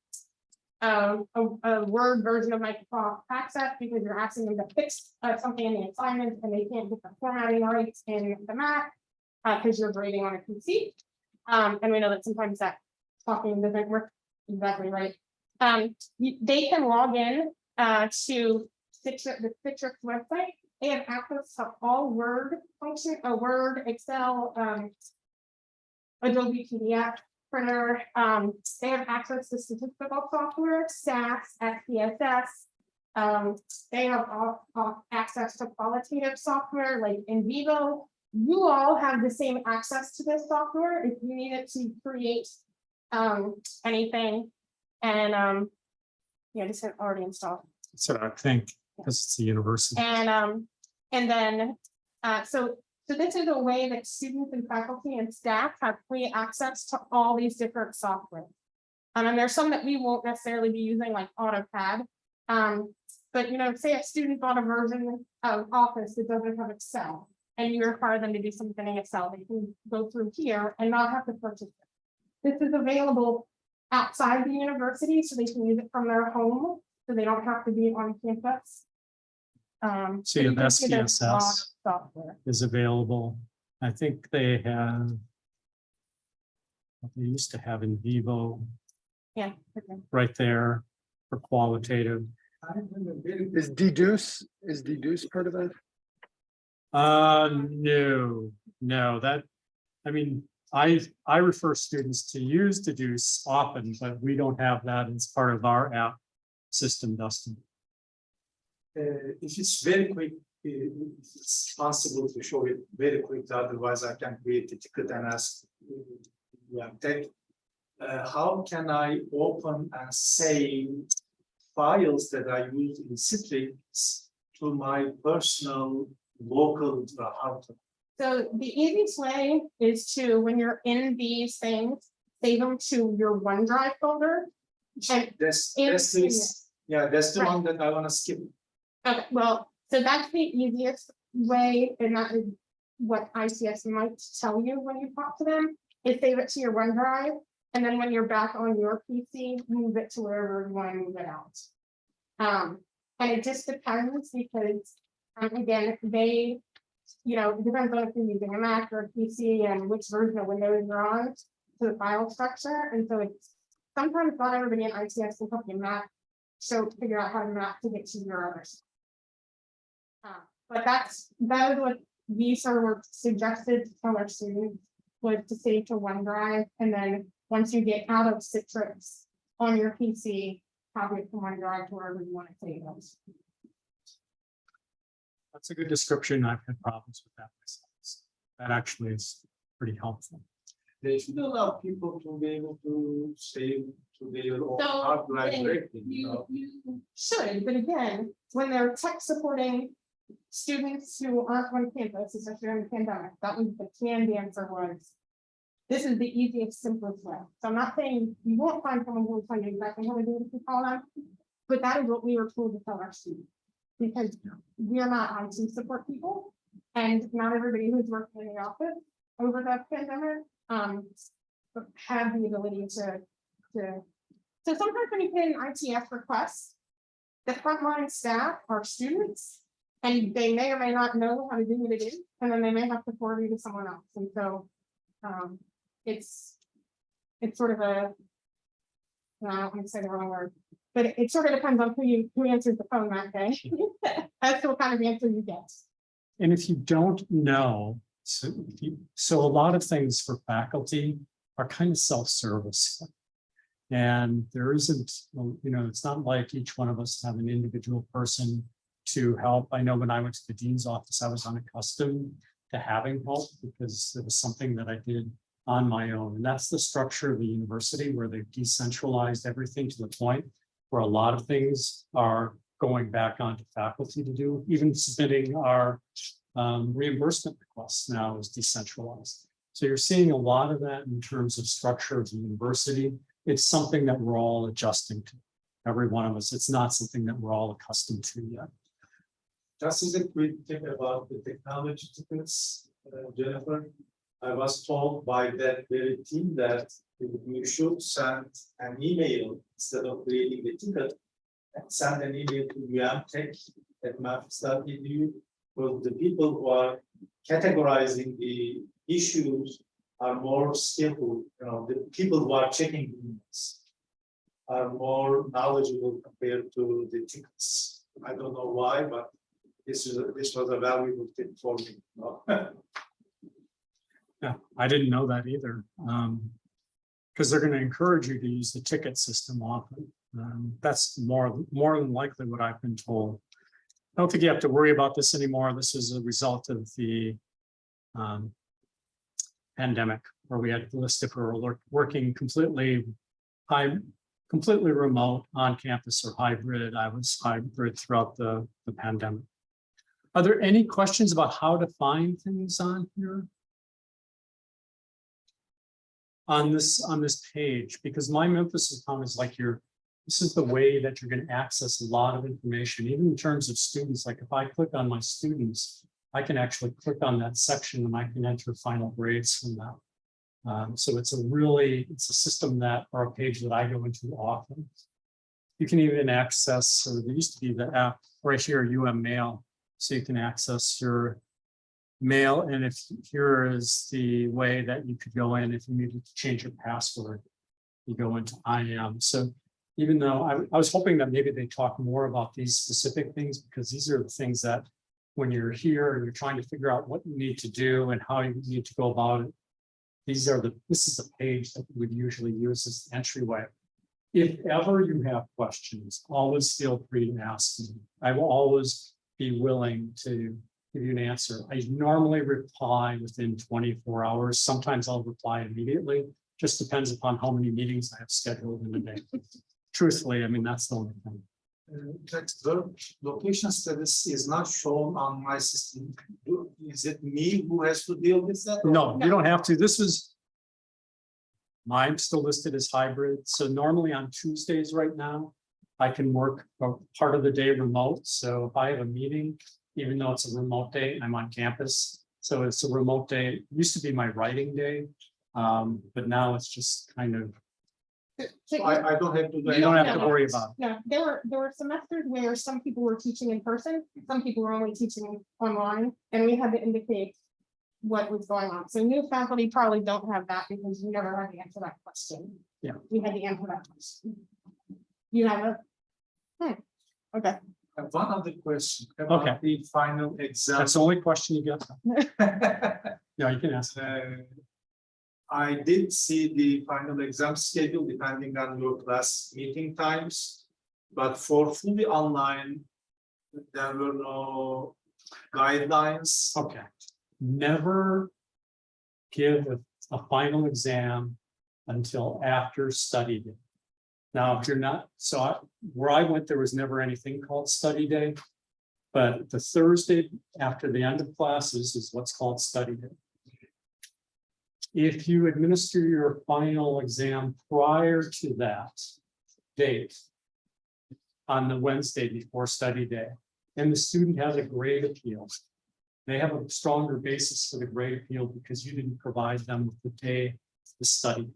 Word version of Microsoft Access because you're asking them to fix something in the assignment and they can't get the formatting rights in the Mac because you're grading on a PC. And we know that sometimes that talking doesn't work exactly right. They can log in to the Citrix website. They have access to all Word function, Word, Excel, Adobe PDF printer. They have access to statistical software, SAS, SPSS. They have access to qualitative software like NVivo. You all have the same access to this software if you need it to create anything. And yeah, just hit already installed. So I think because it's the university. And then so this is a way that students and faculty and staff have free access to all these different software. And there's some that we won't necessarily be using, like AutoCAD. But say a student bought a version of Office that doesn't have Excel, and you require them to do something in Excel, they can go through here and not have to purchase it. This is available outside the university, so they can use it from their home, so they don't have to be on campus. So you have can see there's a lot of SPSS software. is available. I think they have, they used to have NVivo Yeah. Okay. right there for qualitative. Is deduce part of that? No, that, I mean, I refer students to use deduce often, but we don't have that as part of our app system, Dustin. If it's very quick, if it's possible to show it very quickly, otherwise I can create a ticket and ask. How can I open and save files that I use in Citrix to my personal local router? So the easiest way is to, when you're in these things, save them to your OneDrive folder. And That's that's the Right. one that I want to skip. okay, well, so that's the easiest way, and that is what ICS might tell you when you talk to them, is save it to your OneDrive, and then when you're back on your PC, move it to wherever you want to move it out. And it just depends because, again, they, it depends on if you're using a Mac or a PC and which version of Windows you're on to the file structure, and so it's sometimes not everybody in ICS will help you map, so figure out how to map to get to your other stuff. But that is what we sort of suggested to tell our students was to save to OneDrive, and then once you get out of Citrix on your PC, copy it from OneDrive to wherever you want to save those. That's a good description. I've had problems with that myself. That actually is pretty helpful. They should allow people to be able to save to their own So, hard drive then directly, you You, know. you should, but again, when they're tech supporting students who aren't on campus, especially during the pandemic, that was the canned answer was. This is the easiest, simplest way. So I'm not saying you won't find someone who will tell you exactly how to do it if you call them, but that is what we were told to tell our students. Because we are not IT support people, and not everybody who's working in the office over the pandemic, have the ability to. So sometimes when you put in ITF requests, the frontline staff are students, and they may or may not know how to do what it is, and then they may have to forward you to someone else, and so. It's sort of a. I don't want to say the wrong word, but it sort of depends on who answers the phone that day. As to what kind of answer you get. And if you don't know, so a lot of things for faculty are kind of self-service. And there isn't, it's not like each one of us have an individual person to help. I know when I went to the dean's office, I was unaccustomed to having help because it was something that I did on my own. And that's the structure of the university, where they've decentralized everything to the point where a lot of things are going back onto faculty to do. Even submitting our reimbursement requests now is decentralized. So you're seeing a lot of that in terms of structure of the university. It's something that we're all adjusting to, every one of us. It's not something that we're all accustomed to yet. Just as a quick thing about the technology tickets, Jennifer, I was told by that very team that you should send an email instead of creating the ticket, and send an email to Memphis.edu, because the people who are categorizing the issues are more skillful. The people who are checking emails are more knowledgeable compared to the tickets. I don't know why, but this was a valuable tip for me. Yeah, I didn't know that either. Because they're going to encourage you to use the ticket system often. That's more than likely what I've been told. I don't think you have to worry about this anymore. This is a result of the pandemic, where we had listed for working completely remote, on campus, or hybrid. I was hybrid throughout the pandemic. Are there any questions about how to find things on here? On this page, because my Memphis account is like this is the way that you're going to access a lot of information, even in terms of students. Like if I click on my students, I can actually click on that section and I can enter final grades from that. So it's a system or a page that I go into often. You can even access, or there used to be the app right here, Mail, so you can access your mail, and if here is the way that you could go in if you needed to change your password, you go into IM. So even though I was hoping that maybe they talk more about these specific things, because these are the things that when you're here and you're trying to figure out what you need to do and how you need to go about it, this is the page that we would usually use as the entryway. If ever you have questions, always feel free to ask me. I will always be willing to give you an answer. I normally reply within 24 hours. Sometimes I'll reply immediately. Just depends upon how many meetings I have scheduled in a day. Truthfully, I mean, that's the only thing. The location status is not shown on my system. Is it me who has to deal with that? No, you don't have to. Mine's still listed as hybrid. So normally on Tuesdays right now, I can work part of the day remote. So if I have a meeting, even though it's a remote day, I'm on campus. So it's a remote day. It used to be my writing day, but now it's just kind of. So I don't have to. You don't have to worry about it. No, there were semesters where some people were teaching in person, some people were only teaching online, and we had to indicate what was going on. So new faculty probably don't have that because you never had to answer that question. Yeah. We had to answer that question. You have okay. have one other question Okay. about the final exam. That's the only question you get. Yeah, you can ask. I did see the final exam schedule depending on your class meeting times. But for fully online, there were no guidelines. Okay. Never give a final exam until after study day. Now, if you're not, where I went, there was never anything called study day. But the Thursday after the end of classes is what's called study day. If you administer your final exam prior to that date, on the Wednesday before study day, and the student has a grade appeal, they have a stronger basis for the grade appeal because you didn't provide them with the day, the study.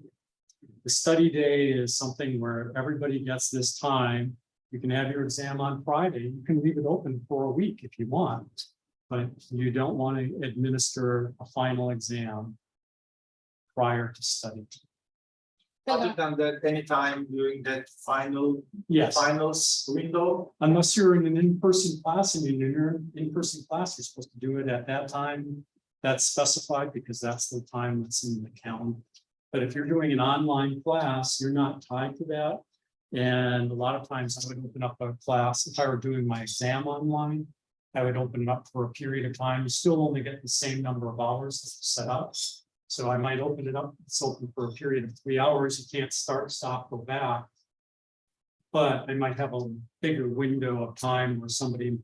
The study day is something where everybody gets this time. You can have your exam on Friday. You can leave it open for a week if you want, but you don't want to administer a final exam prior to study. Other than that, anytime during that Yes, finals window. unless you're in an in-person class, and in your in-person class, you're supposed to do it at that time. That's specified because that's the time that's in the calendar. But if you're doing an online class, you're not tied to that. And a lot of times I would open up a class, if I were doing my exam online, I would open it up for a period of time. You still only get the same number of hours set up. So I might open it up, it's open for a period of 3 hours. You can't start, stop, go back. But I might have a bigger window of time where somebody,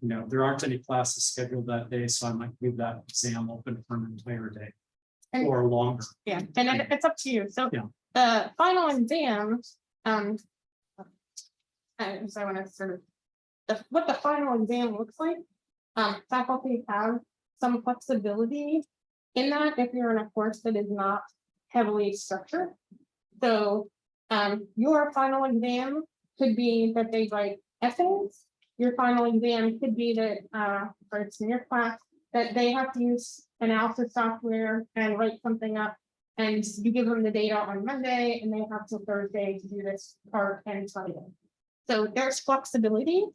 there aren't any classes scheduled that day, so I might leave that exam open for an entire day And- or longer. Yeah, and it's up to you. So Yeah. the final exam, so I want to sort of, what the final exam looks like. Faculty have some flexibility in that if you're in a course that is not heavily structured. So your final exam could be that they write essays. Your final exam could be that, or it's in your class, that they have to use analysis software and write something up. And you give them the data on Monday and they have till Thursday to do this part and study it. So there's flexibility.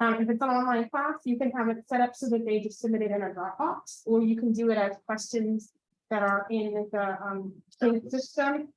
If it's an online class, you can have it set up so that they just submit it in a Dropbox, or you can do it as questions that are in the system.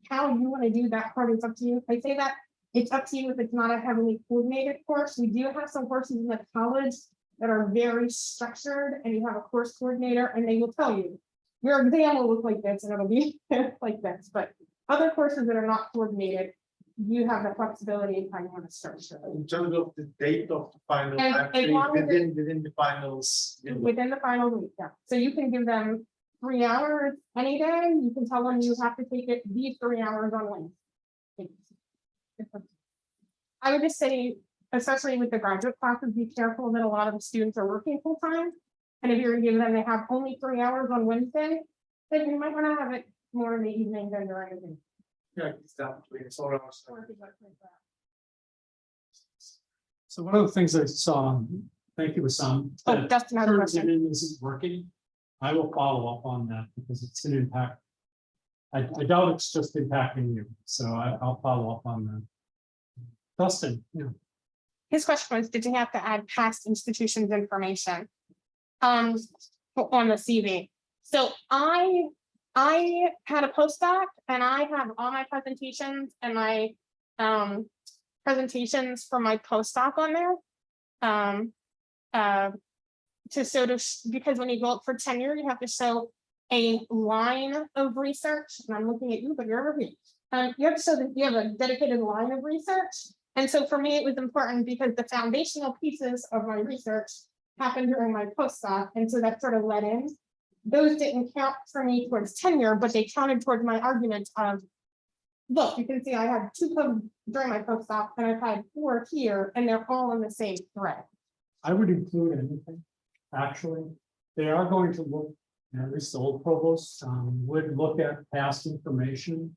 How you want to do that part is up to you. I say that it's up to you if it's not a heavily coordinated course. We do have some courses in the college that are very structured, and you have a course coordinator, and they will tell you your exam will look like this, and it'll be like this. But other courses that are not coordinated, you have the flexibility in how you want to structure it. In terms of the date of the final, And actually long as within the finals. Within the final week, yeah. So you can give them 3 hours any day. You can tell them you have to take it these 3 hours on Wednesday. I would just say, especially with the graduate classes, be careful that a lot of the students are working full time. And if you're giving them, they have only 3 hours on Wednesday, then you might want to have it more in the evening than during the day. Yeah, it's down between 4 hours. So one of the things I saw, thank you, Sam. Oh, Dustin has a question. This is working. I will follow up on that because it's an impact. I doubt it's just impacting you, so I'll follow up on that. Dustin, yeah. His question was, did you have to add past institutions information on the CV? So I had a postdoc and I have all my presentations and my presentations for my postdoc on there. Because when you go up for tenure, you have to show a line of research, and I'm looking at you, but you're over here. You have to show that you have a dedicated line of research. And so for me, it was important because the foundational pieces of my research happened during my postdoc. And so that sort of led in. Those didn't count for me towards tenure, but they counted towards my argument of, look, you can see I had 2 during my postdoc and I've had 4 here, and they're all in the same thread. I would include anything, actually. They are going to look, at least the old provost would look at past information.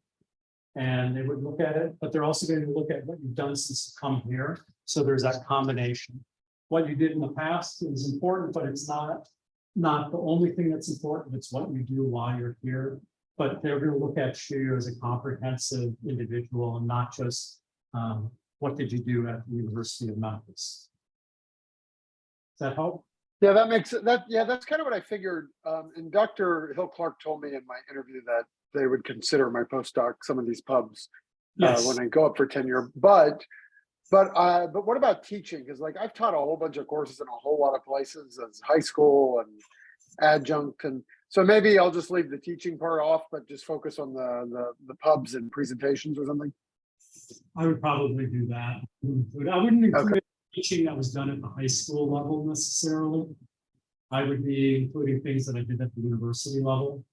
And they would look at it, but they're also going to look at what you've done since you've come here. So there's that combination. What you did in the past is important, but it's not the only thing that's important. It's what you do while you're here. But they're going to look at you as a comprehensive individual and not just what did you do at the University of Memphis. that help? Yeah, that makes that. Yeah, that's kind of what I figured. And Dr. Hill Clark told me in my interview that they would consider my postdoc some of these pubs Yes. when I go up for tenure. But what about teaching? Because like I've taught a whole bunch of courses in a whole lot of places as high school and adjunct, and so maybe I'll just leave the teaching part off, but just focus on the pubs and presentations or something. I would probably do that. I wouldn't include Okay. teaching that was done at the high school level necessarily. I would be including things that I did at the university level.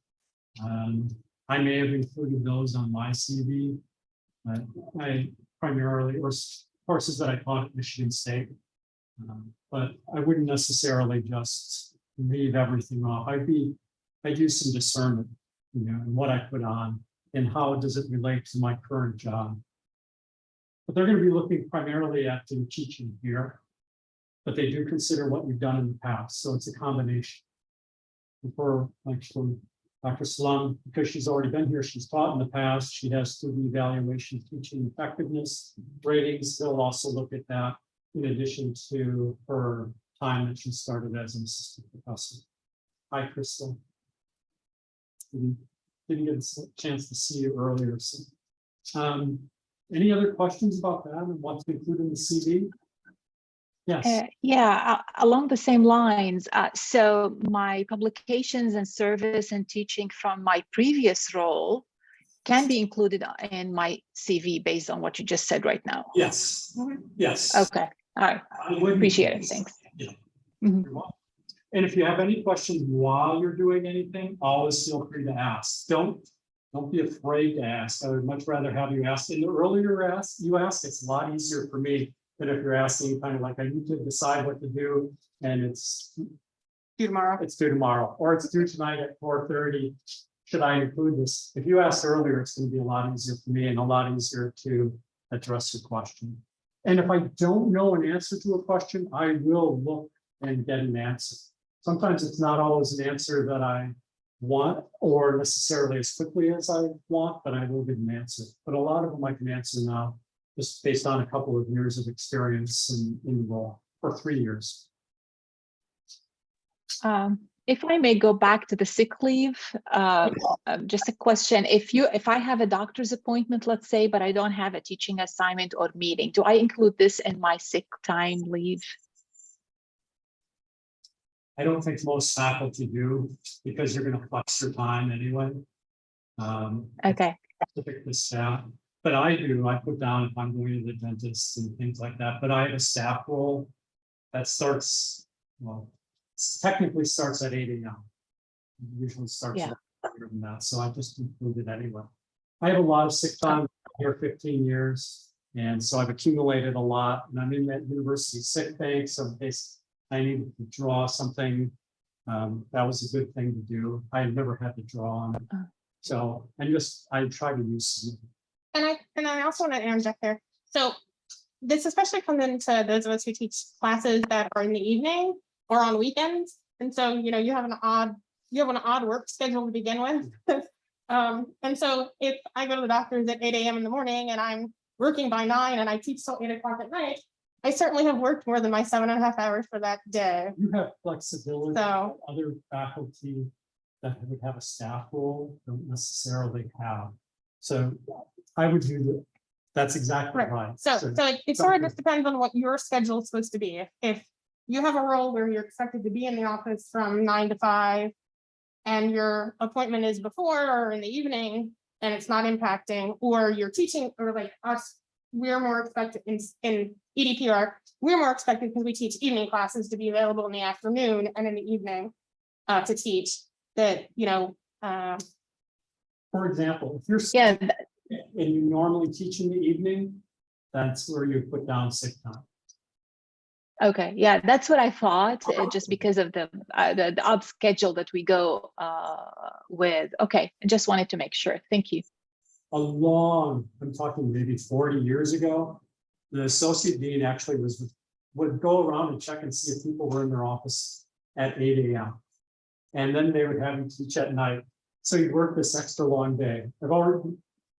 I may have included those on my CV. I primarily, or courses that I taught at Michigan State. But I wouldn't necessarily just leave everything off. I'd use some discernment, you know, in what I put on and how does it relate to my current job. But they're going to be looking primarily at the teaching here, but they do consider what you've done in the past. So it's a combination. For actually Dr. Salem, because she's already been here, she's taught in the past, she has student evaluation, teaching effectiveness, ratings. They'll also look at that in addition to her time that she started as an assistant professor. Hi, Crystal. Didn't get a chance to see you earlier. So, any other questions about that and what to include in the CV? Yes. Along the same lines. So my publications and service and teaching from my previous role can be included in my CV based on what you just said right now. Yes. Yes. Okay. All right. Appreciate it. Thanks. Yeah. Mhm. You're welcome. And if you have any questions while you're doing anything, always feel free to ask. Don't be afraid to ask. I would much rather have you ask. And the earlier you ask, it's a lot easier for me than if you're asking kind of like I need to decide what to do and it's due tomorrow. It's due tomorrow, or it's due tonight at 4:30. Should I include this? If you asked earlier, it's going to be a lot easier for me and a lot easier to address your question. And if I don't know an answer to a question, I will look and get an answer. Sometimes it's not always an answer that I want or necessarily as quickly as I want, but I will get an answer. But a lot of them I can answer now, just based on a couple of years of experience in the role, or 3 years. If I may go back to the sick leave, just a question. If I have a doctor's appointment, let's say, but I don't have a teaching assignment or meeting, do I include this in my sick time leave? I don't think most faculty do, because you're going to flex your time anyway. Okay. Specific to staff, but I do. I put down if I'm going to the dentist and things like that. But I have a staff role that starts, well, technically starts at 8 a.m. Usually starts earlier than that, so I just include it anyway. I have a lot of sick time here, 15 years, and so I've accumulated a lot. And I'm in that university sick bank, so in case I needed to draw something, that was a good thing to do. I had never had to draw on it, so I try to use some. And I also want to interject there. So this especially comes into those of us who teach classes that are in the evening or on weekends. And so, you know, you have an odd work schedule to begin with. And so if I go to the doctor's at 8 a.m. in the morning and I'm working by 9 and I teach till 8 o'clock at night, I certainly have worked more than my 7.5 hours for that day. You have flexibility. So other faculty that would have a staff role don't necessarily have. So I would do that. That's exactly right. So it sort of just depends on what your schedule is supposed to be. If you have a role where you're expected to be in the office from 9 to 5 and your appointment is before or in the evening and it's not impacting, or you're teaching, or like us, we're more expected in EDPR, we're more expected because we teach evening classes to be available in the afternoon and in the evening to teach that, you know. For example, if you're and you normally teach in the evening, that's where you put down sick time. Okay, yeah, that's what I thought, just because of the odd schedule that we go with. Okay, I just wanted to make sure. Thank you. I'm talking maybe 40 years ago, the associate dean actually would go around and check and see if people were in their office at 8 a.m. And then they would have you teach at night. So you work this extra long day.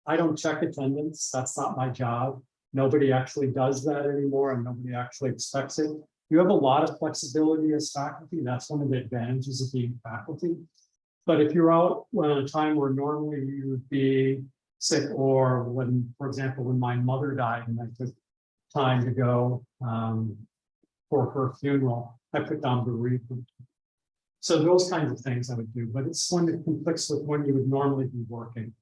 I don't check attendance. That's not my job. Nobody actually does that anymore, and nobody actually expects it. You have a lot of flexibility as faculty. That's one of the advantages of being faculty. But if you're out at a time where normally you would be sick, or when, for example, when my mother died and I took time to go for her funeral, I put down bereavement. So those kinds of things I would do, but it's when it conflicts with when you would normally be working.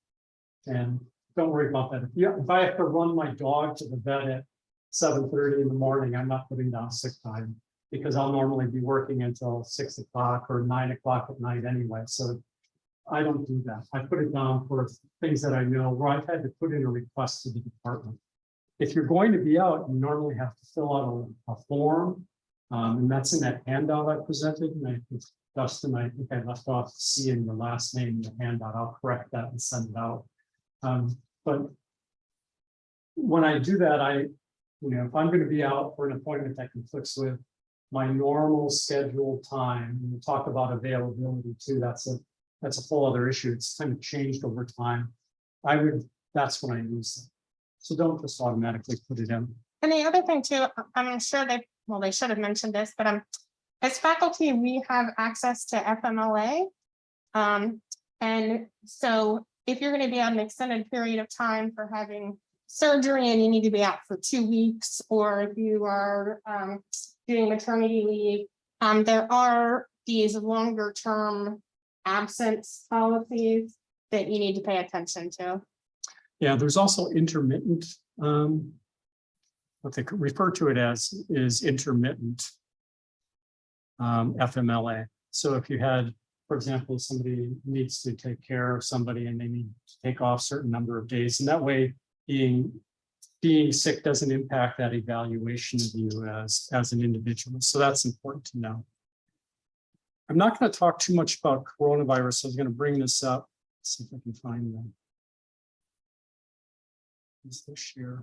And don't worry about that. If I have to run my dog to the vet at 7:30 in the morning, I'm not putting down sick time, because I'll normally be working until 6 o'clock or 9 o'clock at night anyway. So I don't do that. I put it down for things that I know where I've had to put in a request to the department. If you're going to be out, you normally have to fill out a form, and that's in that handout I presented. And I think, Dustin, I think I left off C in your last name in the handout. I'll correct that and send it out. But when I do that, if I'm going to be out for an appointment that conflicts with my normal scheduled time, and we'll talk about availability too. That's a whole other issue. It's kind of changed over time. That's when I use them. So don't just automatically put it in. And the other thing too, I'm sure they should have mentioned this, but as faculty, we have access to FMLA. And so if you're going to be on an extended period of time for having surgery and you need to be out for 2 weeks, or if you are doing maternity leave, there are these longer term absence policies that you need to pay attention to. Yeah, there's also intermittent, what they refer to it as is intermittent FMLA. So if you had, for example, somebody needs to take care of somebody and they need to take off a certain number of days, and that way being sick doesn't impact that evaluation of you as an individual. So that's important to know. I'm not going to talk too much about coronavirus. I was going to bring this up. Let's see if I can find them. Is this here?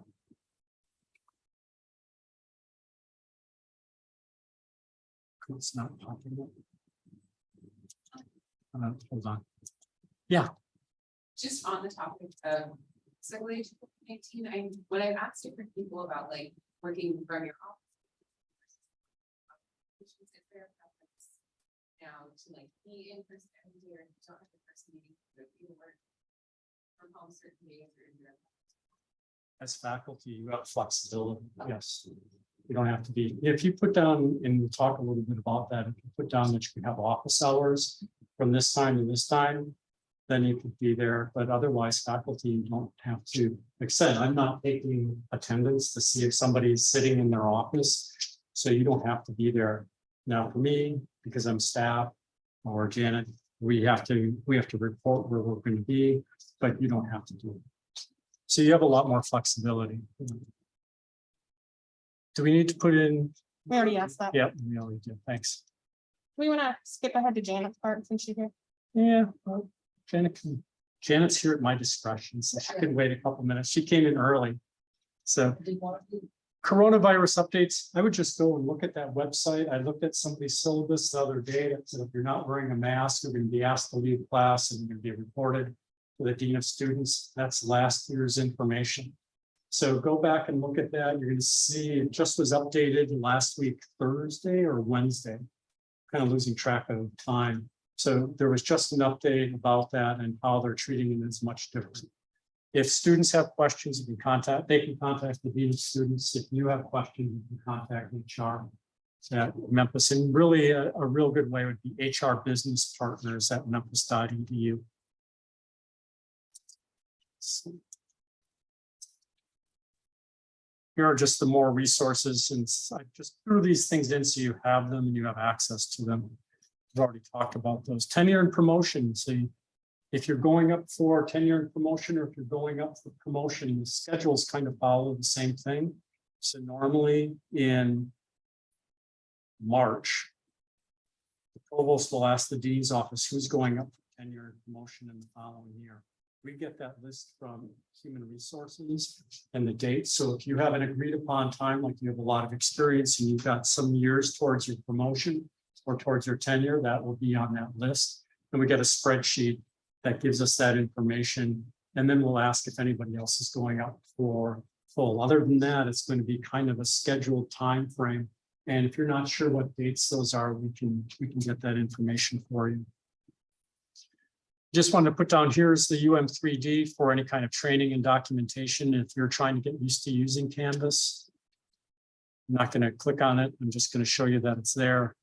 It's not popping up. Hold on. Yeah. Just on the topic of Circulate 19, when I've asked different people about like working from your office, is there a preference now to like be in person every day, or you don't have the person meeting, but you work from home certain days or in your As faculty, you have flexibility. Yes. You don't have to be, if you put down, and we'll talk a little bit about that, if you put down that you can have office hours from this time to this time, then you could be there. But otherwise, faculty, you don't have to. Like I said, I'm not taking attendance to see if somebody's sitting in their office, so you don't have to be there. Now, for me, because I'm staff or Janet, we have to report where we're going to be, but you don't have to do it. So you have a lot more flexibility. Do we need to put in? We already asked that. Yep, we already did. Thanks. We want to skip ahead to Janet's part since she's here. Yeah, well, Janet's here at my discretion, so she can wait a couple minutes. She came in early. So coronavirus updates, I would just go and look at that website. I looked at somebody's syllabus the other day that said if you're not wearing a mask, you're going to be asked to leave class and you're going to be reported to the dean of students. That's last year's information. So go back and look at that. You're going to see it just was updated last week, Thursday or Wednesday. Kind of losing track of time. So there was just an update about that and how they're treating it is much different. If students have questions, they can contact the dean of students. If you have questions, you can contact HR at Memphis. And really a real good way would be HR business partners at memphis.edu. Here are just the more resources, and I just threw these things in so you have them and you have access to them. We've already talked about those. Tenure and promotion. So if you're going up for tenure and promotion, or if you're going up for promotion, the schedules kind of follow the same thing. So normally in March, the provost will ask the dean's office who's going up for tenure and promotion in the following year. We get that list from human resources and the date. So if you have an agreed upon time, like you have a lot of experience and you've got some years towards your promotion or towards your tenure, that will be on that list. And we get a spreadsheet that gives us that information. And then we'll ask if anybody else is going up for full. Other than that, it's going to be kind of a scheduled time frame And if you're not sure what dates those are, we can get that information for you. Just wanted to put down, here's the UM3D for any kind of training and documentation. If you're trying to get used to using Canvas, I'm not going to click on it. I'm just going to show you that it's there.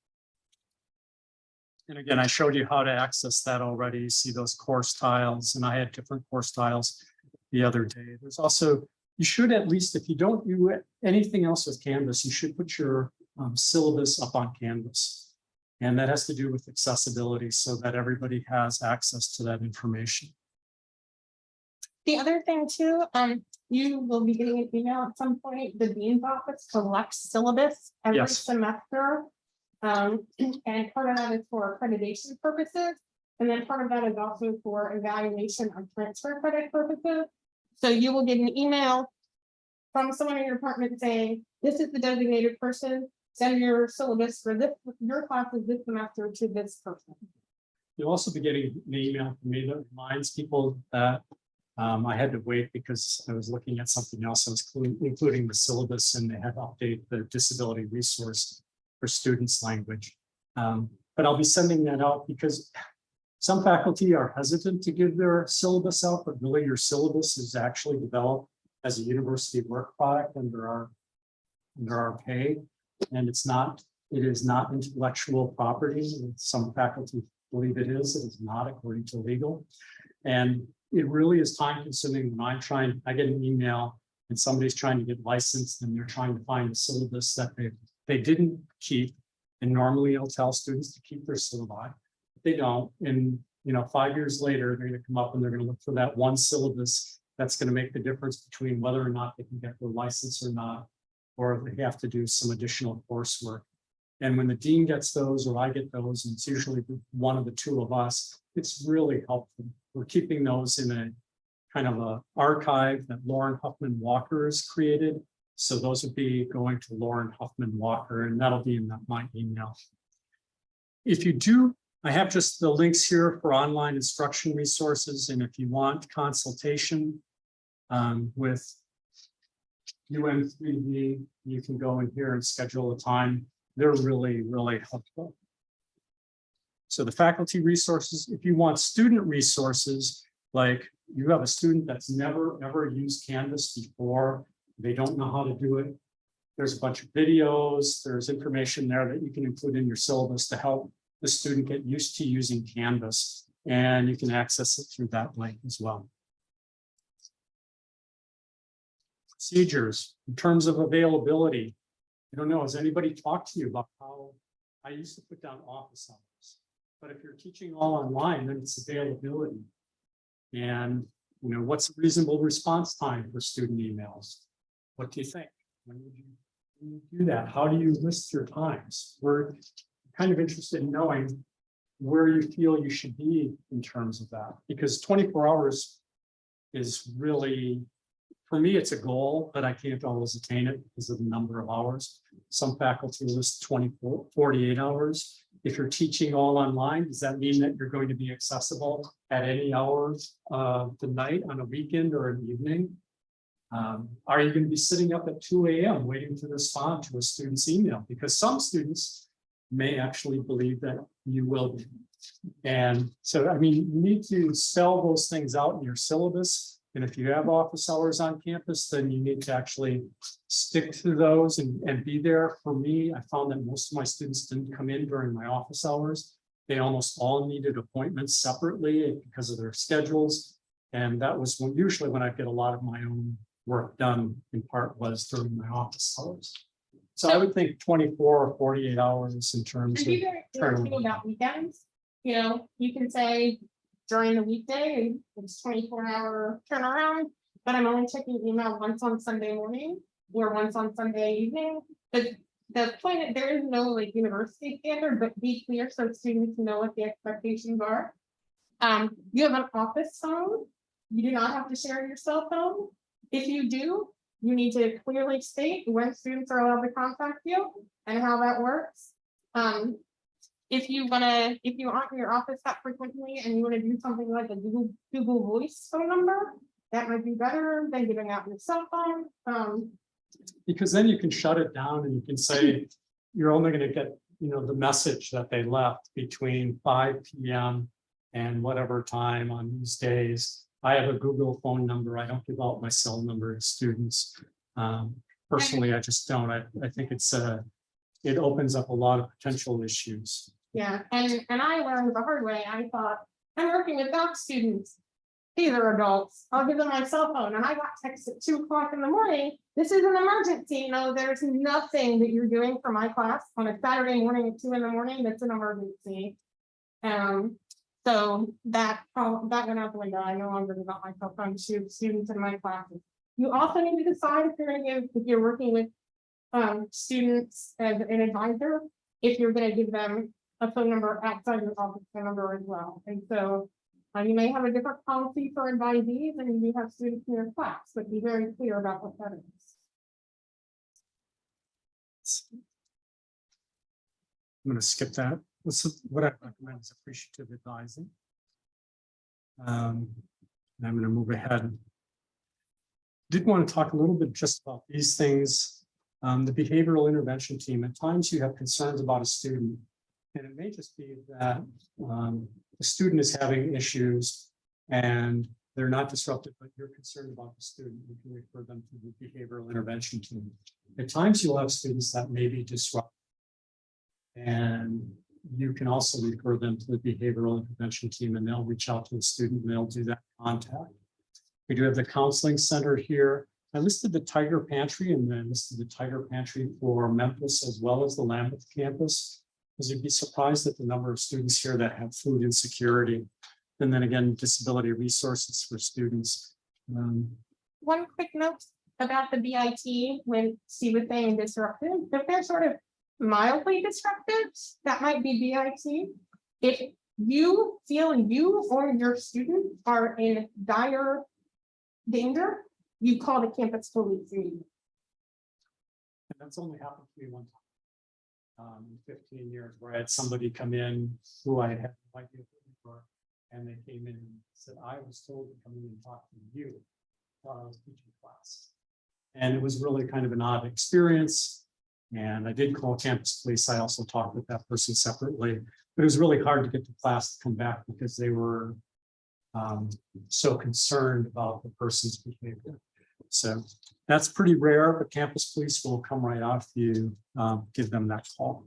And again, I showed you how to access that already. You see those course tiles, and I had different course tiles the other day. There's also, you should at least, if you don't do anything else with Canvas, you should put your syllabus up on Canvas. And that has to do with accessibility so that everybody has access to that information. The other thing too, you will be getting an email at some point. The dean's office collects syllabus every Yes. semester. And part of that is for accreditation purposes. And then part of that is also for evaluation of transfer credit purposes. So you will get an email from someone in your department saying, this is the designated person, send your syllabus for this, your classes this semester to this person. You'll also be getting an email from me that reminds people that I had to wait because I was looking at something else. I was including the syllabus, and they had to update the disability resource for students language. But I'll be sending that out because some faculty are hesitant to give their syllabus out, but really your syllabus is actually developed as a university work product under our pay. And it is not intellectual property. Some faculty believe it is. It is not according to legal. And it really is time consuming when I get an email and somebody's trying to get licensed and they're trying to find a syllabus that they didn't keep. And normally I'll tell students to keep their syllabi. They don't. And 5 years later, they're going to come up and they're going to look for that one syllabus that's going to make the difference between whether or not they can get their license or not, or they have to do some additional coursework. And when the dean gets those, or I get those, and it's usually one of the two of us, it's really helpful. We're keeping those in a kind of a archive that Lauren Huffman Walker has created. So those would be going to Lauren Huffman Walker, and that'll be in my email. If you do, I have just the links here for online instruction resources. And if you want consultation with UM3D, you can go in here and schedule a time. They're really, really helpful. So the faculty resources, if you want student resources, like you have a student that's never, ever used Canvas before, they don't know how to do it. There's a bunch of videos, there's information there that you can include in your syllabus to help the student get used to using Canvas, and you can access it through that link as well. Procedures in terms of availability. I don't know, has anybody talked to you about how I used to put down office hours, but if you're teaching all online, then it's availability. And what's a reasonable response time for student emails? What do you think? When would you do that? How do you list your times? We're kind of interested in knowing where you feel you should be in terms of that, because 24 hours is really, for me, it's a goal, but I can't always attain it because of the number of hours. Some faculty list 48 hours. If you're teaching all online, does that mean that you're going to be accessible at any hours of the night on a weekend or an evening? Are you going to be sitting up at 2 a.m. waiting to respond to a student's email? Because some students may actually believe that you will be. And so, you need to spell those things out in your syllabus. And if you have office hours on campus, then you need to actually stick to those and be there. For me, I found that most of my students didn't come in during my office hours. They almost all needed appointments separately because of their schedules. And that was usually when I get a lot of my own work done, in part was during my office hours. So I would think 24 or 48 hours in terms of. And be very clear about weekends. You can say during the weekday, it's 24-hour turnaround, but I'm only checking email once on Sunday morning or once on Sunday evening. But the point, there is no university standard, but be clear so students know what the expectations are. You have an office phone. You do not have to share your cell phone. If you do, you need to clearly state when students are allowed to contact you and how that works. If you aren't in your office that frequently and you want to do something like a Google Voice phone number, that might be better than giving out your cell phone. Because then you can shut it down and you can say, you're only going to get, the message that they left between 5 p.m. and whatever time on these days. I have a Google phone number. I don't give out my cell number to students. Personally, I just don't. I think it opens up a lot of potential issues. Yeah, and I learned the hard way. I thought, I'm working with doc students. These are adults. I'll give them my cell phone. And I got text at 2 o'clock in the morning. This is an emergency. No, there's nothing that you're doing for my class on a Saturday morning at 2 in the morning. That's an emergency. So that went out the window. I no longer give out my cell phone to students in my classes. You also need to decide if you're working with students as an advisor, if you're going to give them a phone number outside your office phone number as well. And so you may have a different policy for advisees and you have students in your class, but be very clear about what that is. I'm going to skip that. What I recommend is appreciative advising. And I'm going to move ahead. Did want to talk a little bit just about these things. The behavioral intervention team, at times you have concerns about a student, and it may just be that the student is having issues and they're not disruptive, but you're concerned about the student. You can refer them to the behavioral intervention team. At times you'll have students that may be disruptive, and you can also refer them to the behavioral intervention team, and they'll reach out to the student and they'll do that contact. We do have the counseling center here. I listed the Tiger Pantry, and then listed the Tiger Pantry for Memphis as well as the Lambeth campus, because you'd be surprised at the number of students here that have food insecurity. And then again, disability resources for students. One quick note about the BIT when Steve was saying disruptive, if they're sort of mildly disruptive, that might be BIT. If you feel you or your student are in dire danger, you call the campus police. And that's only happened to me one time. 15 years, where I had somebody come in who I had no idea who they were, and they came in and said, I was told to come in and talk to you while I was teaching class. And it was really kind of an odd experience. And I did call campus police. I also talked with that person separately, but it was really hard to get the class to come back because they were so concerned about the person's behavior. So that's pretty rare, but campus police will come right out if you give them that call.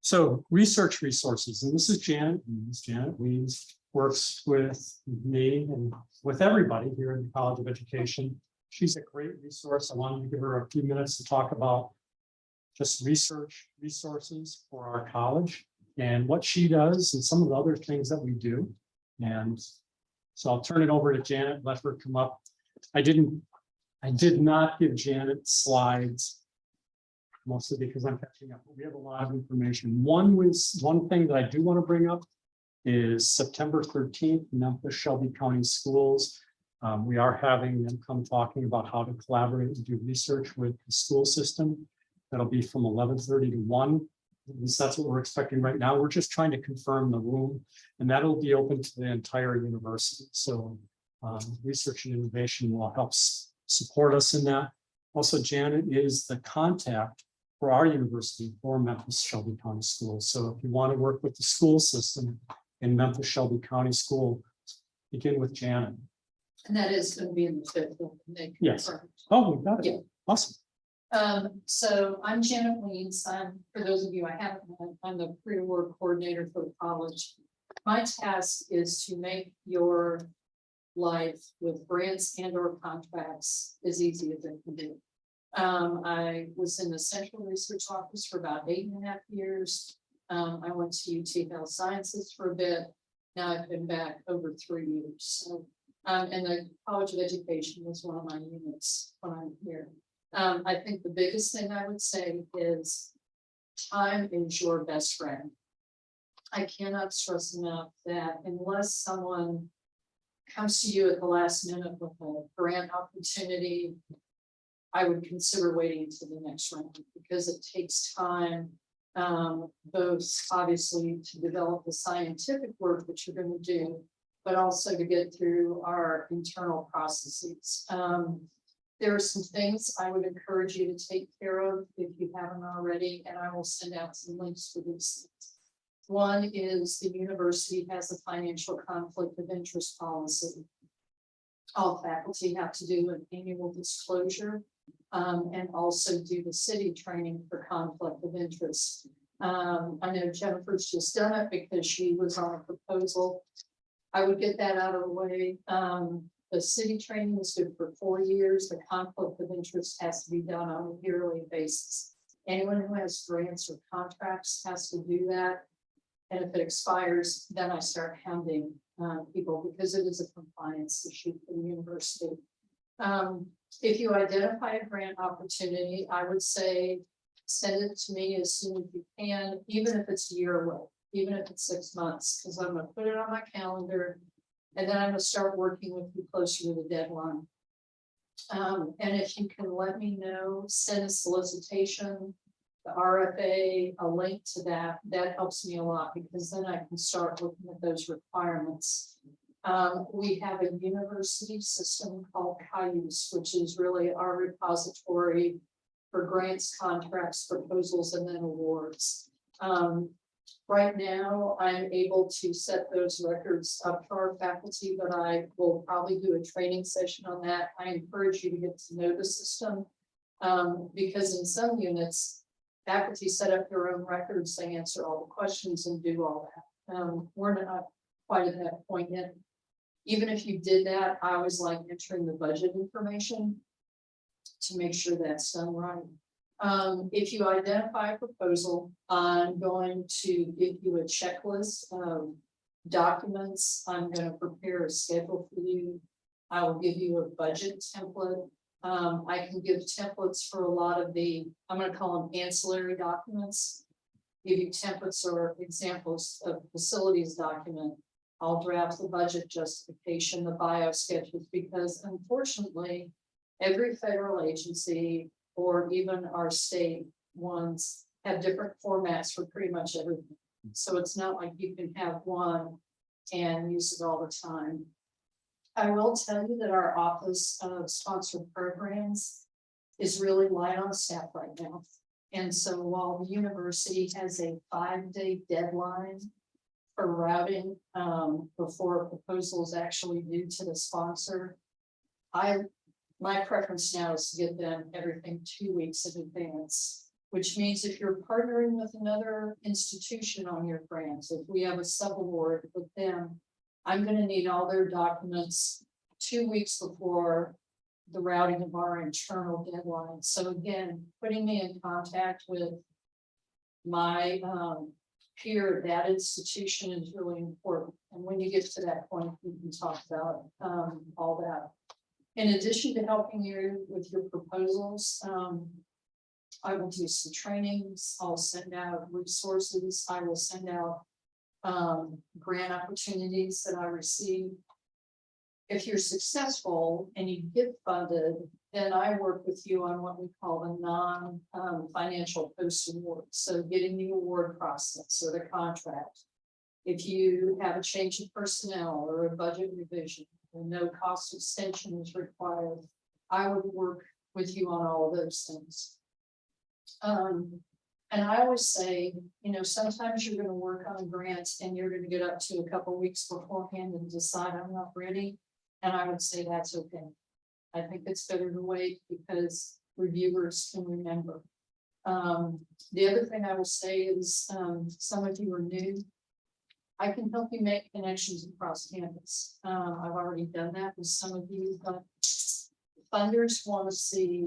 So research resources, and this is Janet. Janet Wiens works with me and with everybody here in the College of Education. She's a great resource. I wanted to give her a few minutes to talk about just research resources for our college and what she does and some of the other things that we do. And so I'll turn it over to Janet, let her come up. I did not give Janet slides, mostly because I'm catching up. We have a lot of information. One thing that I do want to bring up is September 13th, Memphis Shelby County Schools. We are having them come talking about how to collaborate and do research with the school system. That'll be from 11:30 to 1. At least that's what we're expecting right now. We're just trying to confirm the room, and that'll be open to the entire university. So research and innovation will help support us in that. Also, Janet is the contact for our university for Memphis Shelby County Schools. So if you want to work with the school system in Memphis Shelby County School, begin with Janet. And that is going to be in the schedule. Yes. Oh, we got it. Yeah. Awesome. So I'm Janet Wiens. For those of you I haven't met, I'm the pre-award coordinator for the college. My task is to make your life with grants and or contracts as easy as it can be. I was in the central research office for about 8.5 years. I went to UT Health Sciences for a bit. Now I've been back over 3 years. So, and the College of Education was one of my units when I'm here. I think the biggest thing I would say is time is your best friend. I cannot stress enough that unless someone comes to you at the last minute with a grant opportunity, I would consider waiting to the next round because it takes time, both obviously to develop the scientific work that you're going to do, but also to get through our internal processes. There are some things I would encourage you to take care of if you haven't already, and I will send out some links for these things. One is the university has a financial conflict of interest policy. All faculty have to do an annual disclosure and also do the city training for conflict of interest. I know Jennifer's just done it because she was on a proposal. I would get that out of the way. The city training is good for 4 years. The conflict of interest has to be done on a yearly basis. Anyone who has grants or contracts has to do that. And if it expires, then I start hounding people because it is a compliance issue for the university. If you identify a grant opportunity, I would say send it to me as soon as you can, even if it's a year away, even if it's 6 months, because I'm going to put it on my calendar. And then I'm going to start working with you closer to the deadline. And if you can let me know, send a solicitation, the RFA, a link to that, that helps me a lot because then I can start looking at those requirements. We have a university system called COEs, which is really our repository for grants, contracts, proposals, and then awards. Right now, I'm able to set those records up for our faculty, but I will probably do a training session on that. I encourage you to get to know the system because in some units, faculty set up their own records, they answer all the questions and do all that. We're not quite at that point yet. Even if you did that, I always like entering the budget information to make sure that's done right. If you identify a proposal, I'm going to give you a checklist of documents. I'm going to prepare a schedule for you. I will give you a budget template. I can give templates for a lot of the, I'm going to call them ancillary documents. Give you templates or examples of facilities document. I'll draft the budget justification, the bio sketches, because unfortunately, every federal agency or even our state ones have different formats for pretty much everything. So it's not like you can have one and use it all the time. I will tell you that our Office of Sponsored Programs is really light on staff right now. And so while the university has a 5-day deadline for routing before a proposal is actually due to the sponsor, my preference now is to get them everything 2 weeks in advance, which means if you're partnering with another institution on your grants, if we have a sub-award with them, I'm going to need all their documents 2 weeks before the routing of our internal deadline. So again, putting me in contact with my peer at that institution is really important. And when you get to that point, we can talk about all that. In addition to helping you with your proposals, I will do some trainings. I'll send out resources. I will send out grant opportunities that I receive. If you're successful and you get funded, then I work with you on what we call the non-financial post-award. So getting the award process or the contract. If you have a change of personnel or a budget revision, and no cost extension is required, I would work with you on all of those things. And I always say, you know, sometimes you're going to work on a grant and you're going to get up to a couple of weeks beforehand and decide I'm not ready. And I would say that's okay. I think it's better to wait because reviewers can remember. The other thing I will say is some of you are new. I can help you make connections across campus. I've already done that with some of you, but funders want to see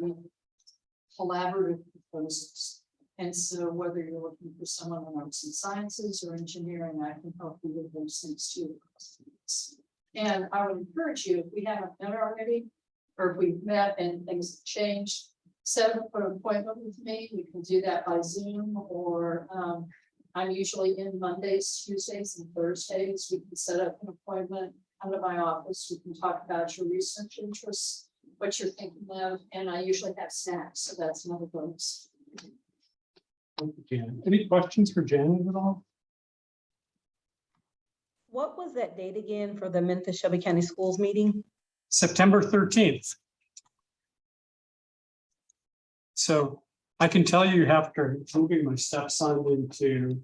collaborative proposals. And so whether you're looking for someone in arts and sciences or engineering, I can help you with those things too. And I would encourage you, if we haven't met already, or if we've met and things have changed, set up an appointment with me. We can do that by Zoom or I'm usually in Mondays, Tuesdays, and Thursdays. We can set up an appointment, come to my office. We can talk about your research interests, what you're thinking of, and I usually have snacks, so that's another bonus. Thank you, Janet. Any questions for Janet at all? What was that date again for the Memphis Shelby County Schools meeting? September 13th. So I can tell you after moving my stepson into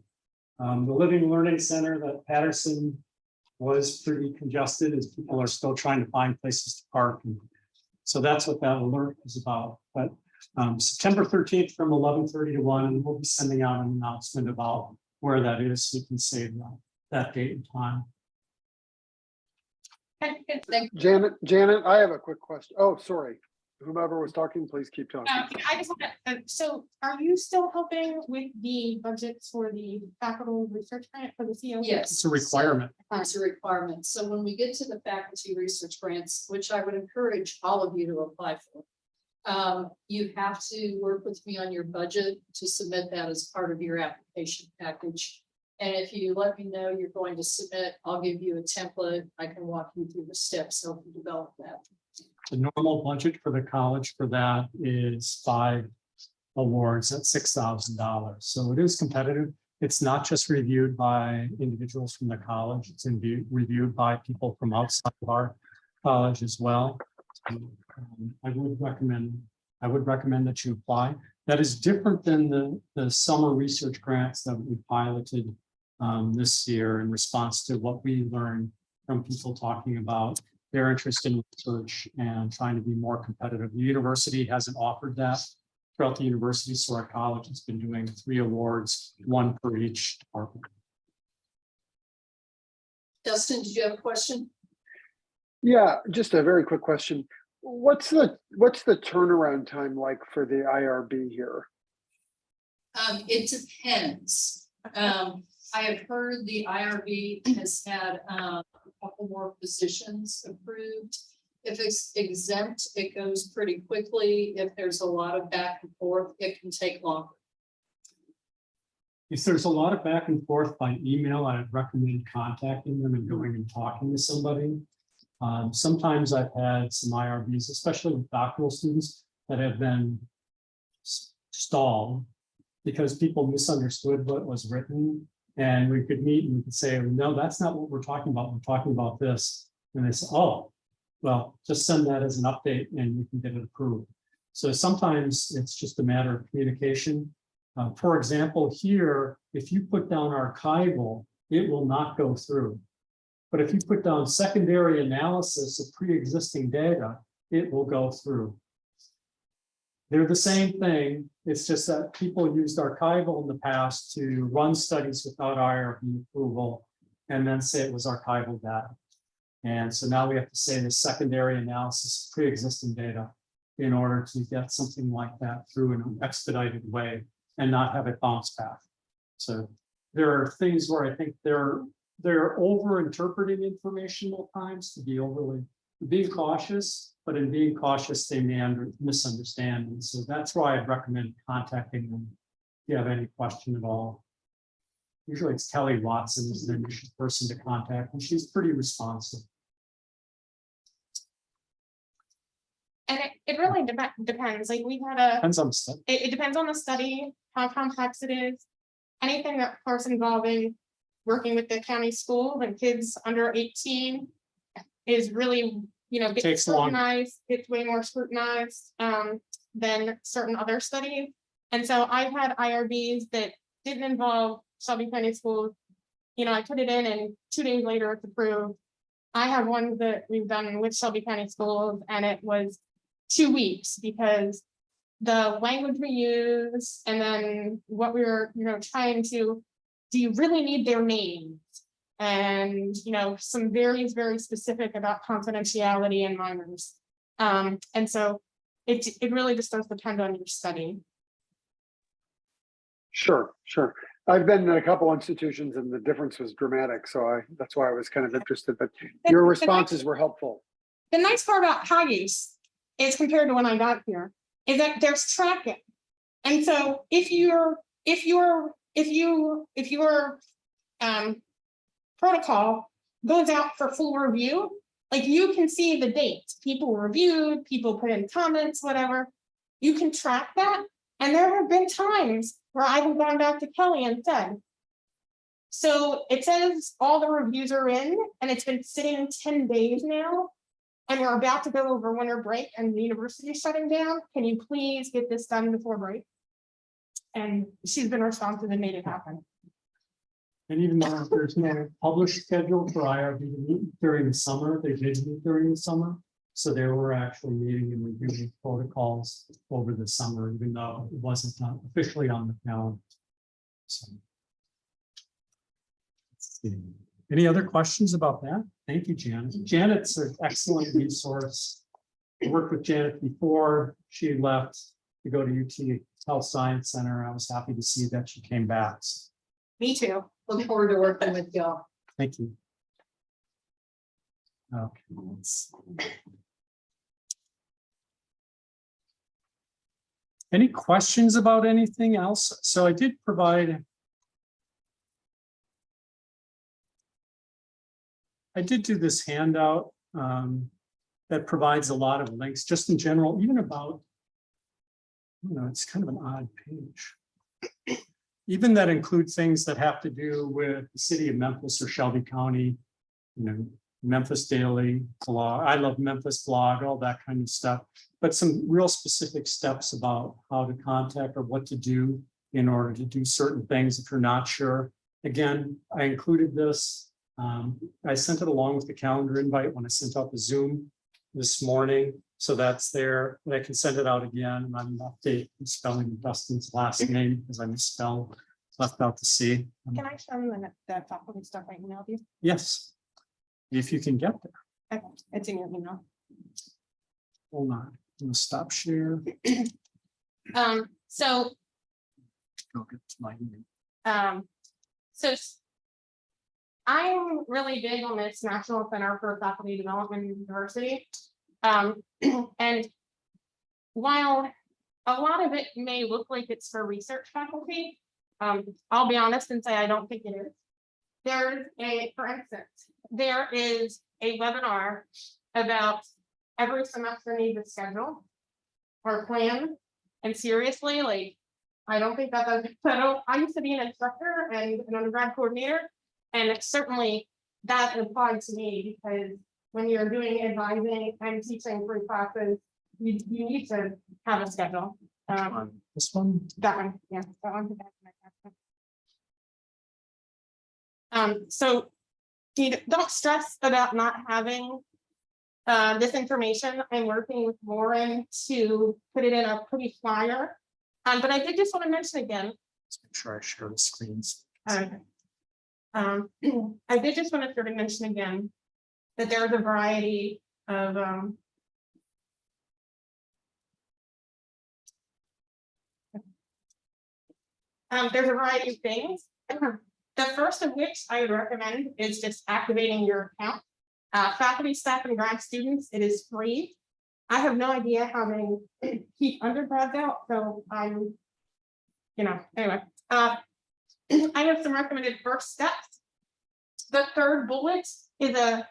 the Living Learning Center, that Patterson was pretty congested as people are still trying to find places to park. And so that's what that alert is about. But September 13th from 11:30 to 1, and we'll be sending out an announcement about where that is, so you can save that date and time. Janet, I have a quick question. Oh, sorry. Whomever was talking, please keep talking. I just want to, so are you still helping with the budgets for the faculty research grant for the COE? Yes. It's a requirement. It's a requirement. So when we get to the faculty research grants, which I would encourage all of you to apply for, you have to work with me on your budget to submit that as part of your application package. And if you let me know you're going to submit, I'll give you a template. I can walk you through the steps, help you develop that. The normal budget for the college for that is 5 awards at $6,000. So it is competitive. It's not just reviewed by individuals from the college. It's reviewed by people from outside of our college as well. I would recommend that you apply. That is different than the summer research grants that we piloted this year in response to what we learned from people talking about their interest in research and trying to be more competitive. The university hasn't offered that throughout the university, so our college has been doing 3 awards, 1 for each department. Dustin, did you have a question? Yeah, just a very quick question. What's the turnaround time like for the IRB here? It depends. I have heard the IRB has had a couple more positions approved. If it's exempt, it goes pretty quickly. If there's a lot of back and forth, it can take longer. If there's a lot of back and forth by email, I'd recommend contacting them and going and talking to somebody. Sometimes I've had some IRBs, especially with doctoral students, that have been stalled because people misunderstood what was written. And we could meet and we could say, no, that's not what we're talking about. We're talking about this. And they say, oh, well, just send that as an update and we can get it approved. So sometimes it's just a matter of communication. For example, here, if you put down archival, it will not go through. But if you put down secondary analysis of pre-existing data, it will go through. They're the same thing. It's just that people used archival in the past to run studies without IRB approval and then say it was archival data. And so now we have to say the secondary analysis of pre-existing data in order to get something like that through in an expedited way and not have it bounce back. So there are things where I think they're over-interpreting information at times to be being cautious, but in being cautious, they may misunderstand. And so that's why I'd recommend contacting them if you have any question at all. Usually it's Kelly Watson is the initial person to contact, and she's pretty responsive. And it really depends. Like we had a, Depends on the stuff. it depends on the study, how complex it is. Anything that course involving working with the county school and kids under 18 is really, gets Takes long. scrutinized, gets way more scrutinized than certain other studies. And so I've had IRBs that didn't involve Shelby County schools. I put it in and 2 days later it's approved. I have ones that we've done with Shelby County schools and it was 2 weeks because the language we use and then what we were, trying to, do you really need their names? And, some very, very specific about confidentiality and minors. And so it really just does depend on your study. Sure. I've been in a couple institutions and the difference was dramatic. So that's why I was kind of interested, but your responses were helpful. The nice part about high use is compared to when I got here is that there's tracking. And so if your protocol goes out for full review, like you can see the dates, people reviewed, people put in comments, whatever, you can track that. And there have been times where I have gone back to Kelly and said, so it says all the reviews are in and it's been sitting 10 days now. And we're about to go over winter break and the university is shutting down. Can you please get this done before break? And she's been responsive and made it happen. And even though there's no published schedule for IRB to meet during the summer, they did meet during the summer. So they were actually meeting and reviewing protocols over the summer, even though it wasn't officially on the calendar. So. Let's see. Any other questions about that? Thank you, Janet. Janet's an excellent resource. I worked with Janet before she left to go to UT Health Science Center. I was happy to see that she came back. Me too. Look forward to working with y'all. Thank you. Okay. Let's see. Any questions about anything else? So I did do this handout that provides a lot of links, just in general, even about, it's kind of an odd page. Even that include things that have to do with the city of Memphis or Shelby County, Memphis Daily blog. I love Memphis blog, all that kind of stuff, but some real specific steps about how to contact or what to do in order to do certain things if you're not sure. Again, I included this. I sent it along with the calendar invite when I sent out the Zoom this morning. So that's there, but I can send it out again. And I'm update spelling Dustin's last name because I misspelled, left out the C. Can I show them that faculty stuff I emailed you? Yes, if you can get there. Okay, it's in your email. Hold on, I'm gonna stop share. So Go get to my email. so I'm really big on this National Center for Faculty Development and Diversity. And while a lot of it may look like it's for research faculty, I'll be honest and say I don't think it is. For instance, there is a webinar about every semester needs a schedule or plan. And seriously, like, I don't think that does. So I used to be an instructor and an undergrad coordinator. And certainly that applied to me because when you're doing advising and teaching 3 classes, you need to have a schedule. This one? That one, yeah, that one. So you don't stress about not having this information. I'm working with Warren to put it in a pretty flyer. But I did just want to mention again. Let's make sure I share the screens. I did just want to sort of mention again that there's a variety of there's a variety of things. The first of which I would recommend is just activating your account. Faculty, staff, and grad students, it is free. I have no idea how they keep undergrads out, so I'm, anyway. I have some recommended first steps. The third bullet is a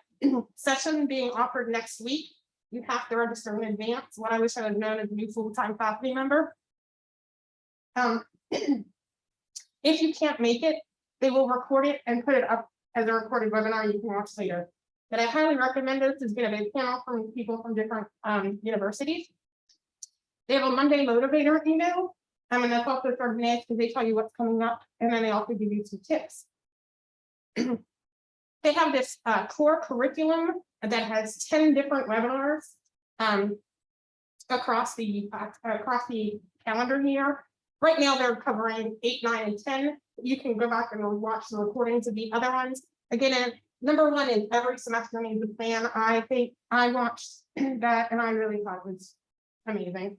session being offered next week. You have to register in advance. What I wish I had known as a new full-time faculty member. If you can't make it, they will record it and put it up as a recorded webinar you can watch later. But I highly recommend this. It's going to be a panel from people from different universities. They have a Monday motivator email. And that's also sort of nice because they tell you what's coming up and then they also give you some tips. They have this core curriculum that has 10 different webinars across the calendar year. Right now they're covering 8, 9, and 10. You can go back and watch the recordings of the other ones. Again, number one is every semester needs a plan. I think I watched that and I really thought it was amazing.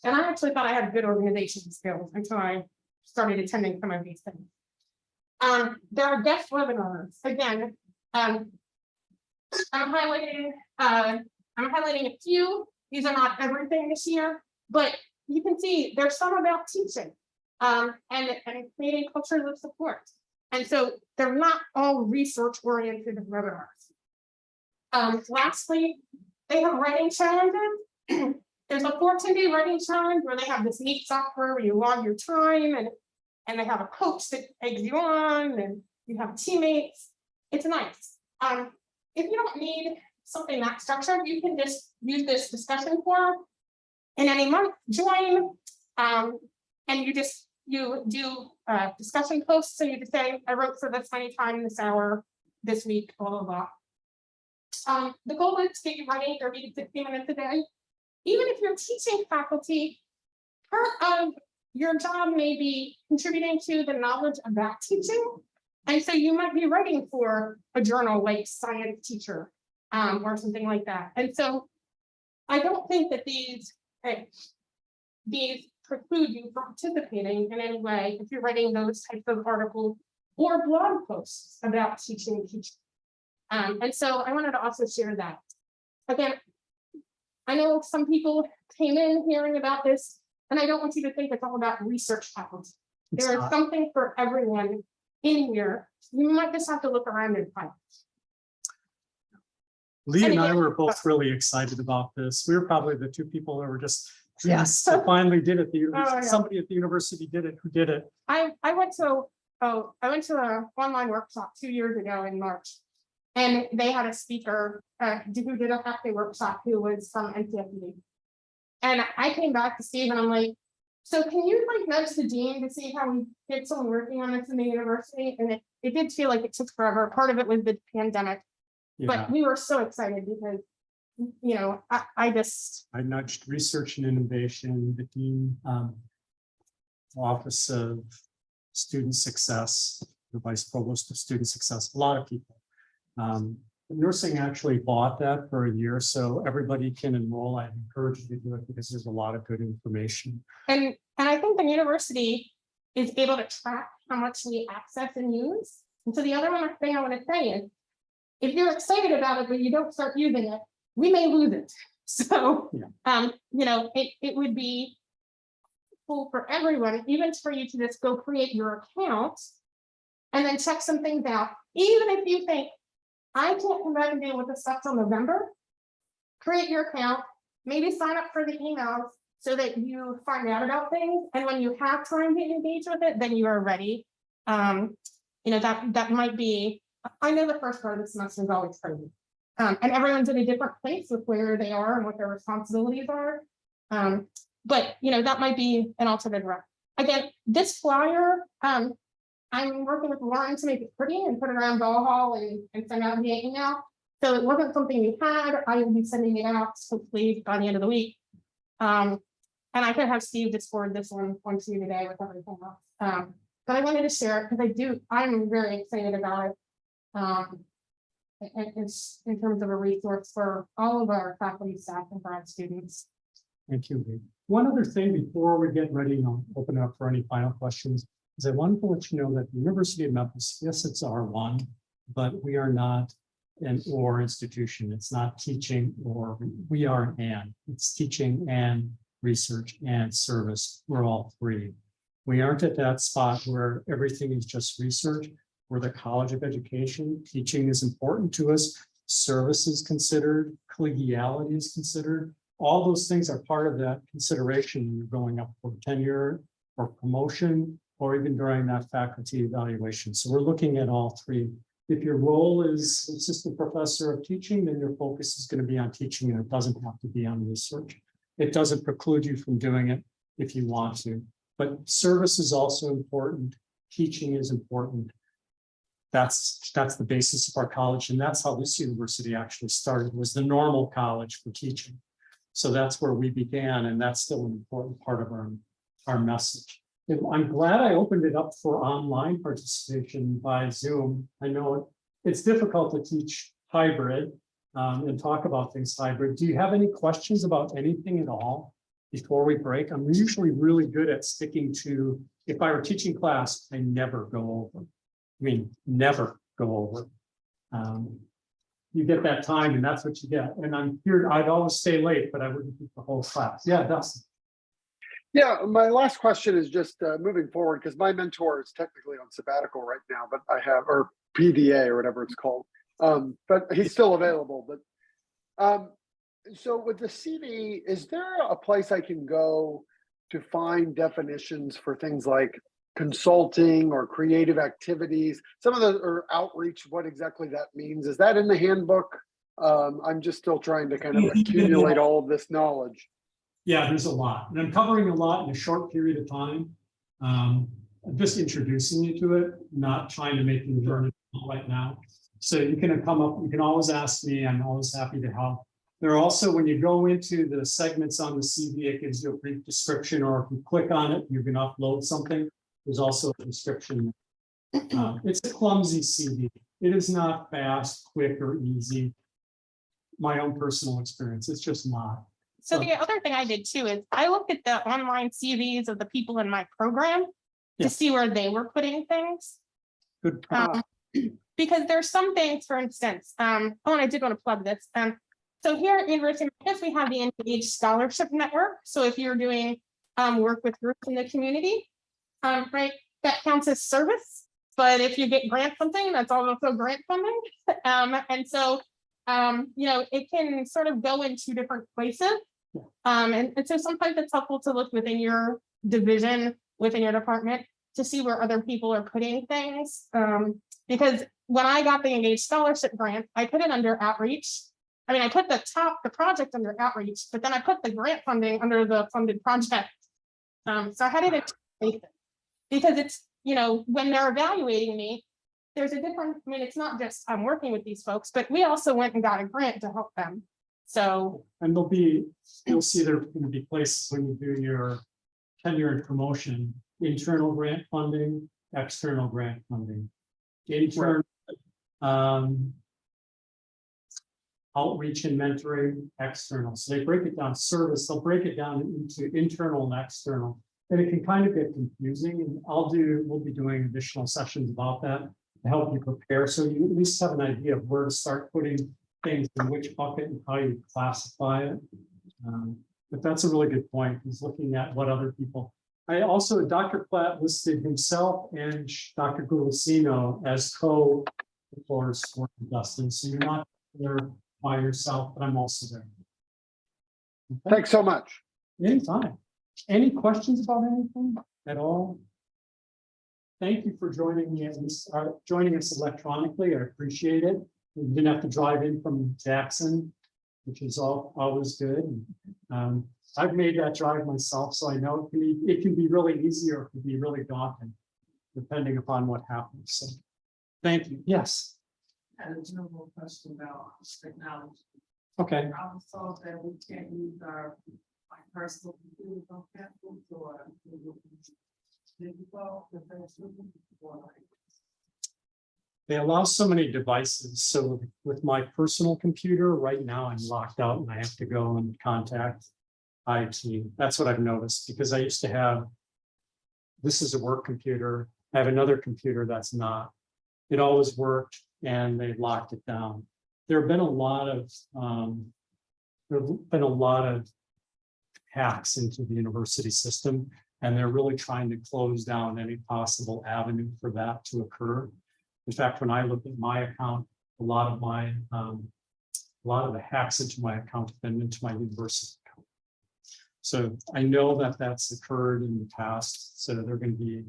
And I actually thought I had good organization skills until I started attending some of these things. There are guest webinars. Again, I'm highlighting a few. These are not everything this year, but you can see there's some about teaching and creating cultures of support. And so they're not all research-oriented webinars. Lastly, they have writing challenges. There's a 14-day writing challenge where they have this neat software where you log your time and they have a coach that eggs you on and you have teammates. It's nice. If you don't need something that structured, you can just use this discussion forum. In any month, join, and you do discussion posts, so you just say, I wrote for this many times this hour, this week, blah, blah, blah. The goal is to get you running 30 to 60 minutes a day. Even if you're teaching faculty, part of your job may be contributing to the knowledge about teaching. And so you might be writing for a journal like Science Teacher, or something like that. And so I don't think that these preclude you from participating in any way if you're writing those types of articles or blog posts about teaching. And so I wanted to also share that. Again, I know some people came in hearing about this, and I don't want you to think it's all about research faculty. There is something for everyone in here. You might just have to look around and find it. Leigh and I again- were both really excited about this. We were probably the two people that were just, yes, I finally did it. yeah. Somebody at the university did it, who did it. I went to an online workshop 2 years ago in March, and they had a speaker who did a half-day workshop who was from NCFD. And I came back to Steve and I'm like, so can you like nudge the dean to see how we get someone working on this in the university? And it did feel like it took forever. Part of it was the pandemic, Yeah, but we were so excited because, you know, I nudged research and innovation, the dean, office of student success, the vice provost of student success, a lot of people. Nursing actually bought that for a year, so everybody can enroll. I encourage you to do it because there's a lot of good information. And I think the university is able to track how much we access and use. And so the other thing I want to say is, if you're excited about it, but you don't start using it, we may lose it. So, you know, it would be cool for everyone, even for you to just go create your account and then check some things out. Even if you think, I can't come back and deal with this stuff till November, create your account, maybe sign up for the emails so that you find out about things. And when you have time to engage with it, then you are ready. You know, that might be, I know the first part of the semester is always crazy. And everyone's in a different place with where they are and what their responsibilities are. But, you know, that might be an alternate route. Again, this flyer, I'm working with Warren to make it pretty and put it around Ball Hall and send out via email. So it wasn't something we had. I will be sending it out hopefully by the end of the week. And I can have Steve just forward this one to you today with everything else. But I wanted to share it because I'm very excited about it. It's in terms of a resource for all of our faculty, staff, and grad students. Thank you, Leigh. One other thing before we get ready, and I'll open it up for any final questions, is I wanted to let you know that the University of Memphis, yes, it's R1, but we are not an or institution. It's not teaching or, we are an and. It's teaching and research and service. We're all three. We aren't at that spot where everything is just research. We're the College of Education. Teaching is important to us. Service is considered. Collegiality is considered. All those things are part of that consideration when you're going up for tenure or promotion, or even during that faculty evaluation. So we're looking at all three. If your role is assistant professor of teaching, then your focus is going to be on teaching, and it doesn't have to be on research. It doesn't preclude you from doing it if you want to, but service is also important. Teaching is important. That's the basis of our college, and that's how this university actually started, was the normal college for teaching. So that's where we began, and that's still an important part of our message. I'm glad I opened it up for online participation by Zoom. I know it's difficult to teach hybrid and talk about things hybrid. Do you have any questions about anything at all before we break? I'm usually really good at sticking to, if I were teaching class, I never go over. I mean, never go over. You get that time and that's what you get. And I'm here, I'd always stay late, but I wouldn't keep the whole class. Yeah, Dustin. Yeah, my last question is just moving forward, because my mentor is technically on sabbatical right now, but I have, or PDA or whatever it's called, but he's still available. But so with the CV, is there a place I can go to find definitions for things like consulting or creative activities? Some of those, or outreach, what exactly that means? Is that in the handbook? I'm just still trying to kind of accumulate all of this knowledge. Yeah, there's a lot, and I'm covering a lot in a short period of time. I'm just introducing you to it, not trying to make you learn it right now. So you can come up, you can always ask me, I'm always happy to help. There are also, when you go into the segments on the CV, it gives you a brief description, or if you click on it, you can upload something. There's also a description. It's a clumsy CV. It is not fast, quick, or easy. My own personal experience, it's just not. So the other thing I did too is I looked at the online CVs of the people in my program Yeah. to see where they were putting things. Good. Because there's some things, for instance, and I did want to plug this. So here at University of Memphis, we have the Engaged Scholarship Network. So if you're doing work with groups in the community, right, that counts as service. But if you get grant funding, that's also grant funding. And so, you know, it can sort of go in two different places. And so sometimes it's helpful to look within your division, within your department, to see where other people are putting things. Because when I got the Engaged Scholarship grant, I put it under outreach. I mean, I put the project under outreach, but then I put the grant funding under the funded project. So I had it in because it's, you know, when they're evaluating me, there's a different, I mean, it's not just I'm working with these folks, but we also went and got a grant to help them. So, and there'll be, you'll see there going to be places when you do your tenure and promotion, internal grant funding, external grant funding, internal outreach and mentoring, external. So they break it down service, they'll break it down into internal and external. And it can kind of get confusing, and we'll be doing additional sessions about that to help you prepare. So you at least have an idea of where to start putting things in which bucket and how you classify it. But that's a really good point, is looking at what other people. Dr. Platt listed himself and Dr. Gulicino as co-authors for Dustin. So you're not there by yourself, but I'm also there. Okay. Thanks so much. Anytime. Any questions about anything at all? Thank you for joining me, joining us electronically. I appreciate it. You didn't have to drive in from Jackson, which is always good. I've made that drive myself, so I know it can be really easy or it can be really daunting, depending upon what happens. So, thank you. Yes. There's no more question about technology. Okay. I was told that we can't use our personal computers on campus or digital. They allow so many devices. So with my personal computer right now, I'm locked out and I have to go and contact IT. That's what I've noticed, because I used to have, this is a work computer. I have another computer that's not. It always worked and they locked it down. There have been a lot of hacks into the university system, and they're really trying to close down any possible avenue for that to occur. In fact, when I look at my account, a lot of the hacks into my account have been into my university account. So I know that that's occurred in the past. So they're going to be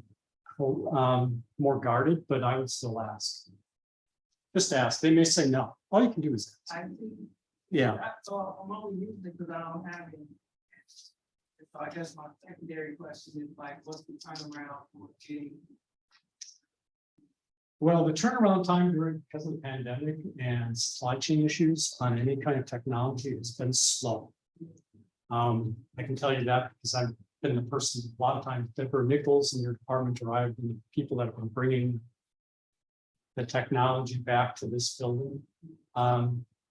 more guarded, but I would still ask. Just ask. They may say no. All you can do is ask. Yeah. So I'm only using it because I don't have any. So I guess my secondary question is like, what's the turnaround for getting? Well, the turnaround time because of the pandemic and supply chain issues on any kind of technology has been slow. I can tell you that because I've been the person a lot of times, Deborah Nichols in your department, or I've been the people that have been bringing the technology back to this building.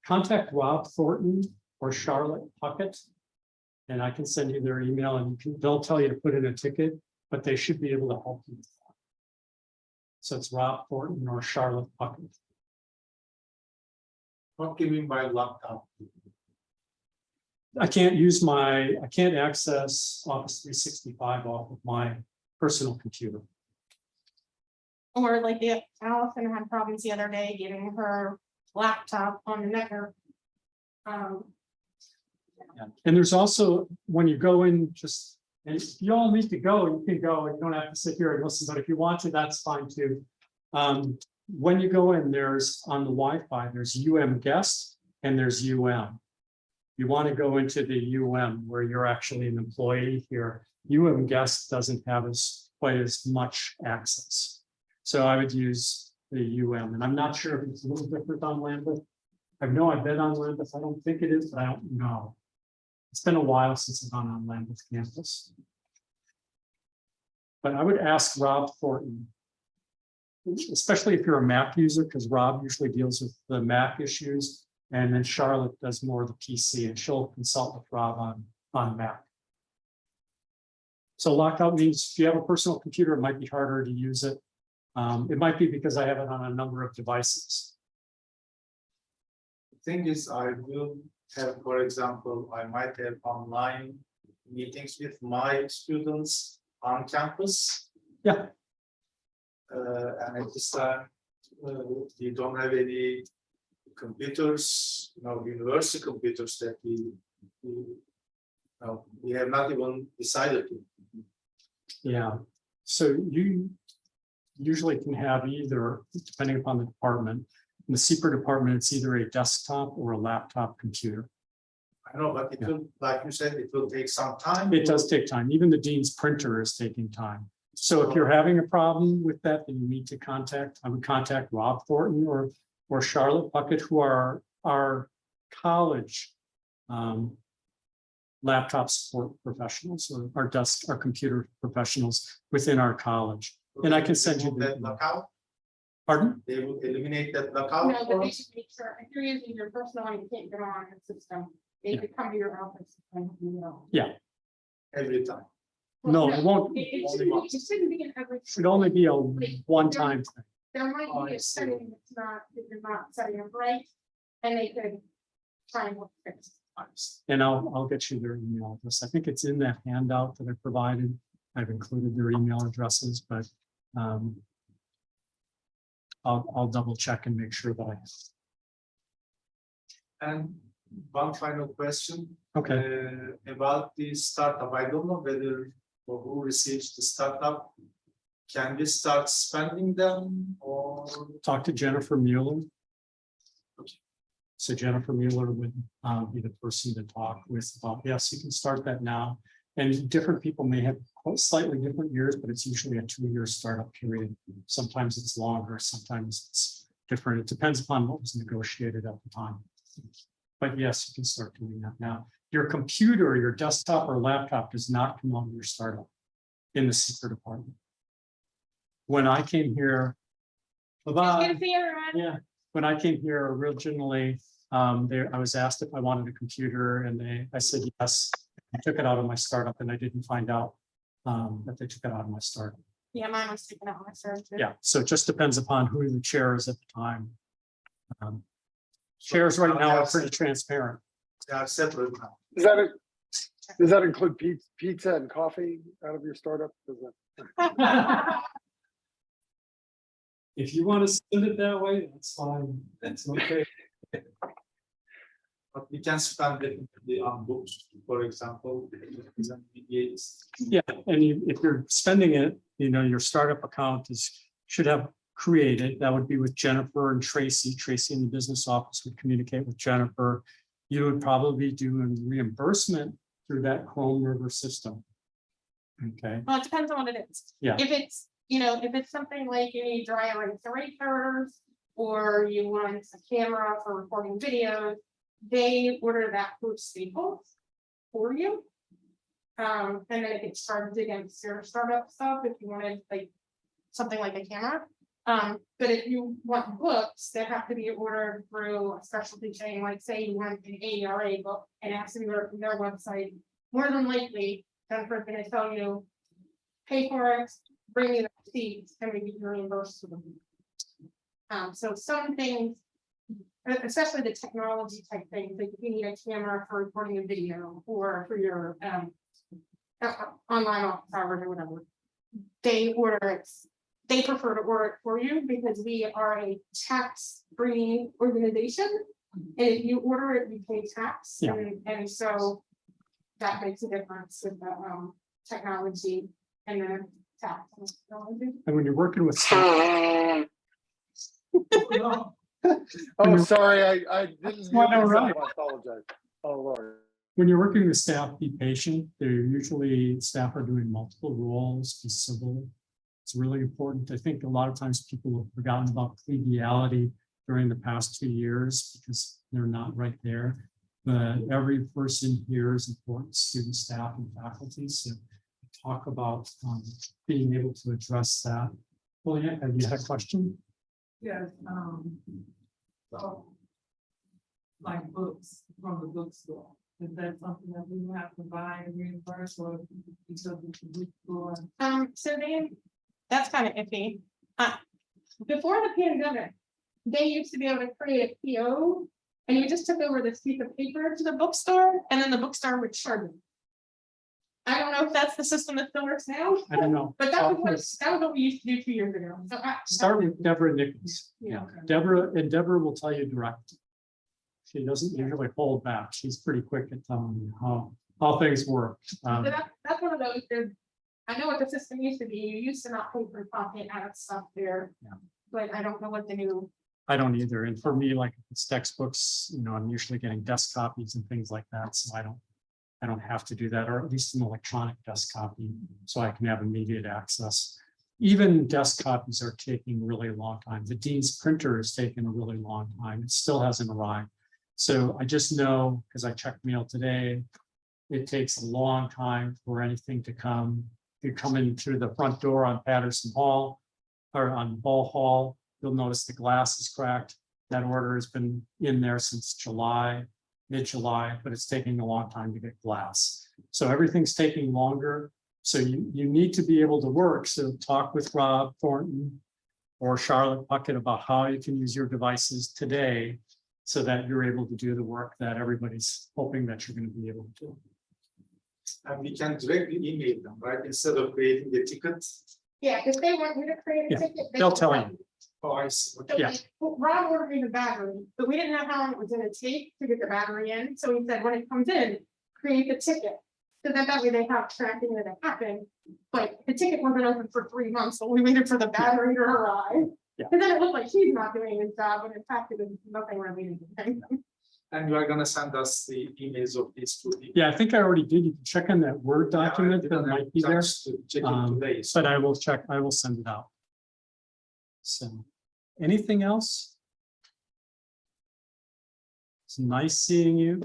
Contact Rob Thornton or Charlotte Puckett, and I can send you their email, and they'll tell you to put in a ticket, but they should be able to help you with that. So it's Rob Thornton or Charlotte Puckett. What do you mean by laptop? I can't access Office 365 off of my personal computer. or like Allison had problems the other day getting her laptop on the network. And there's also, when you go in, and if you all need to go, you can go, and you don't have to sit here and listen, but if you want to, that's fine too. When you go in, there's on the Wi-Fi, there's UM guest and there's UM. You want to go into the UM where you're actually an employee here. UM guest doesn't have quite as much access. So I would use the UM, and I'm not sure if it's a little different on Lambeth. I know I've been on Lambeth. I don't think it is, but I don't know. It's been a while since I've gone on Lambeth campus. But I would ask Rob Thornton, especially if you're a Mac user, because Rob usually deals with the Mac issues, and then Charlotte does more of the PC, and she'll consult with Rob on Mac. So lockout means if you have a personal computer, it might be harder to use it. It might be because I have it on a number of devices. The thing is, I will have, for example, I might have online meetings with my students on campus. Yeah. And at this time, we don't have any computers, university computers that we have not even decided to. Yeah. So you usually can have either, depending upon the department. In the CPR department, it's either a desktop or a laptop computer. I know, but it will, like you said, it will take some time. It does take time. Even the dean's printer is taking time. So if you're having a problem with that, then you need to I would contact Rob Thornton or Charlotte Bucket, who are our college laptop support professionals, or our computer professionals within our college. And I can send you that lockout. Pardon? They will eliminate that lockout. No, but for they us? should make sure, if you're using your personal and you can't get on the system, they could come to your office and, Every time. No, it won't. It shouldn't be in every. It'd only be a one-time thing. There might Oh, be I a see. setting that's not, that you're not setting up right, and they could try and work fix. And I'll get you their email address. I think it's in that handout that I provided. I've included their email addresses, but I'll double check and make sure that I have. And one final question. Okay. About the startup. I don't know whether or who receives the startup. Can we start spending them or? Talk to Jennifer Mueller. So Jennifer Mueller would be the person to talk with about, yes, you can start that now. And different people may have slightly different years, but it's usually a 2-year startup period. Sometimes it's longer, sometimes it's different. It depends upon what was negotiated at the time. But yes, you can start doing that now. Your computer, your desktop or laptop does not come on your startup in the secret department. When I came here, bye-bye. Yeah, when I came here originally, I was asked if I wanted a computer, and I said yes. I took it out of my startup, and I didn't find out that they took it out of my startup. Yeah, mine was taken out myself. Yeah, so it just depends upon who the chair is at the time. Chairs right now are pretty transparent. They are separate now. Does that include pizza and coffee out of your startup? If you want to send it that way, that's fine. That's okay. But we can spend it on books, for example. Yeah, and if you're spending it, your startup account should have created. That would be with Jennifer and Tracy. Tracy in the business office would communicate with Jennifer. You would probably do a reimbursement through that Chrome River system. Okay. Well, it depends on what it is. Yeah. If it's something like you need dry erase erasers, or you want a camera for recording videos, they order that through Staples for you. And then it gets charged against your startup stuff if you wanted like something like a camera. But if you want books that have to be ordered through a specialty chain, like say you want an AERA book and it has to be ordered from their website, more than likely, Jennifer's going to tell you, pay for it, bring me the receipts, and we get reimbursed for them. So some things, especially the technology type things, like if you need a camera for recording a video or for your online office hours or whatever, they order it. They prefer to order it for you because we are a tax-free organization. And if you order it, we pay tax. Yeah. And so that makes a difference with the technology and the tax. And when you're working with Oh, sorry, I didn't. quite mute all myself. right. I apologize. Oh, Lord. When you're working with staff, be patient. They're usually, staff are doing multiple roles, be civil. It's really important. I think a lot of times people have forgotten about collegiality during the past 2 years because they're not right there. But every person here is important, student, staff, and faculty. So talk about being able to address that. Well, yeah, have you had a question? Yes, so. Like books from the bookstore, is that something that we have to buy and reimburse or because of the bookstore? So that's kind of iffy. Before the pandemic, they used to be able to create a PO and you just took over this piece of paper to the bookstore and then the bookstore would charge you. I don't know if that's the system that still works now, I don't know. but that was what we used to do 2 years ago. So Start with Deborah Nichols. Yeah. Deborah will tell you direct. She doesn't usually hold back. She's pretty quick at telling you how things work. So that's one of those, I know what the system used to be. You used to not pay for copy and add stuff there. Yeah. But I don't know what the new. I don't either. And for me, like if it's textbooks, I'm usually getting desk copies and things like that. So I don't have to do that, or at least an electronic desk copy, so I can have immediate access. Even desk copies are taking really a long time. The dean's printer is taking a really long time. It still hasn't arrived. So I just know, because I checked mail today, it takes a long time for anything to come. You come in through the front door on Patterson Hall or on Ball Hall, you'll notice the glass is cracked. That order has been in there since July, mid-July, but it's taking a long time to get glass. So everything's taking longer. So you need to be able to work. So talk with Rob Thornton or Charlotte Puckett about how you can use your devices today so that you're able to do the work that everybody's hoping that you're going to be able to do. And we can directly email them, right? Instead of creating the ticket. Yeah, if they want me to create a Yeah, ticket. they'll tell you. Oh, I see. So Okay. Yeah. like, Rob ordered me the battery, but we didn't know how long it was gonna take to get the battery in, so he said, when it comes in, create the ticket. So that way they have tracking that it happened, but the ticket wasn't open for 3 months, so we waited for the battery to arrive. Yeah. And then it looked like he's not doing his job, but in fact, it was nothing really to do. And you are gonna send us the emails of these two people. Yeah, I think I already did. You can check on that Word document that might be there. Check it today. But I will check, I will send it out. So, anything else? It's nice seeing you.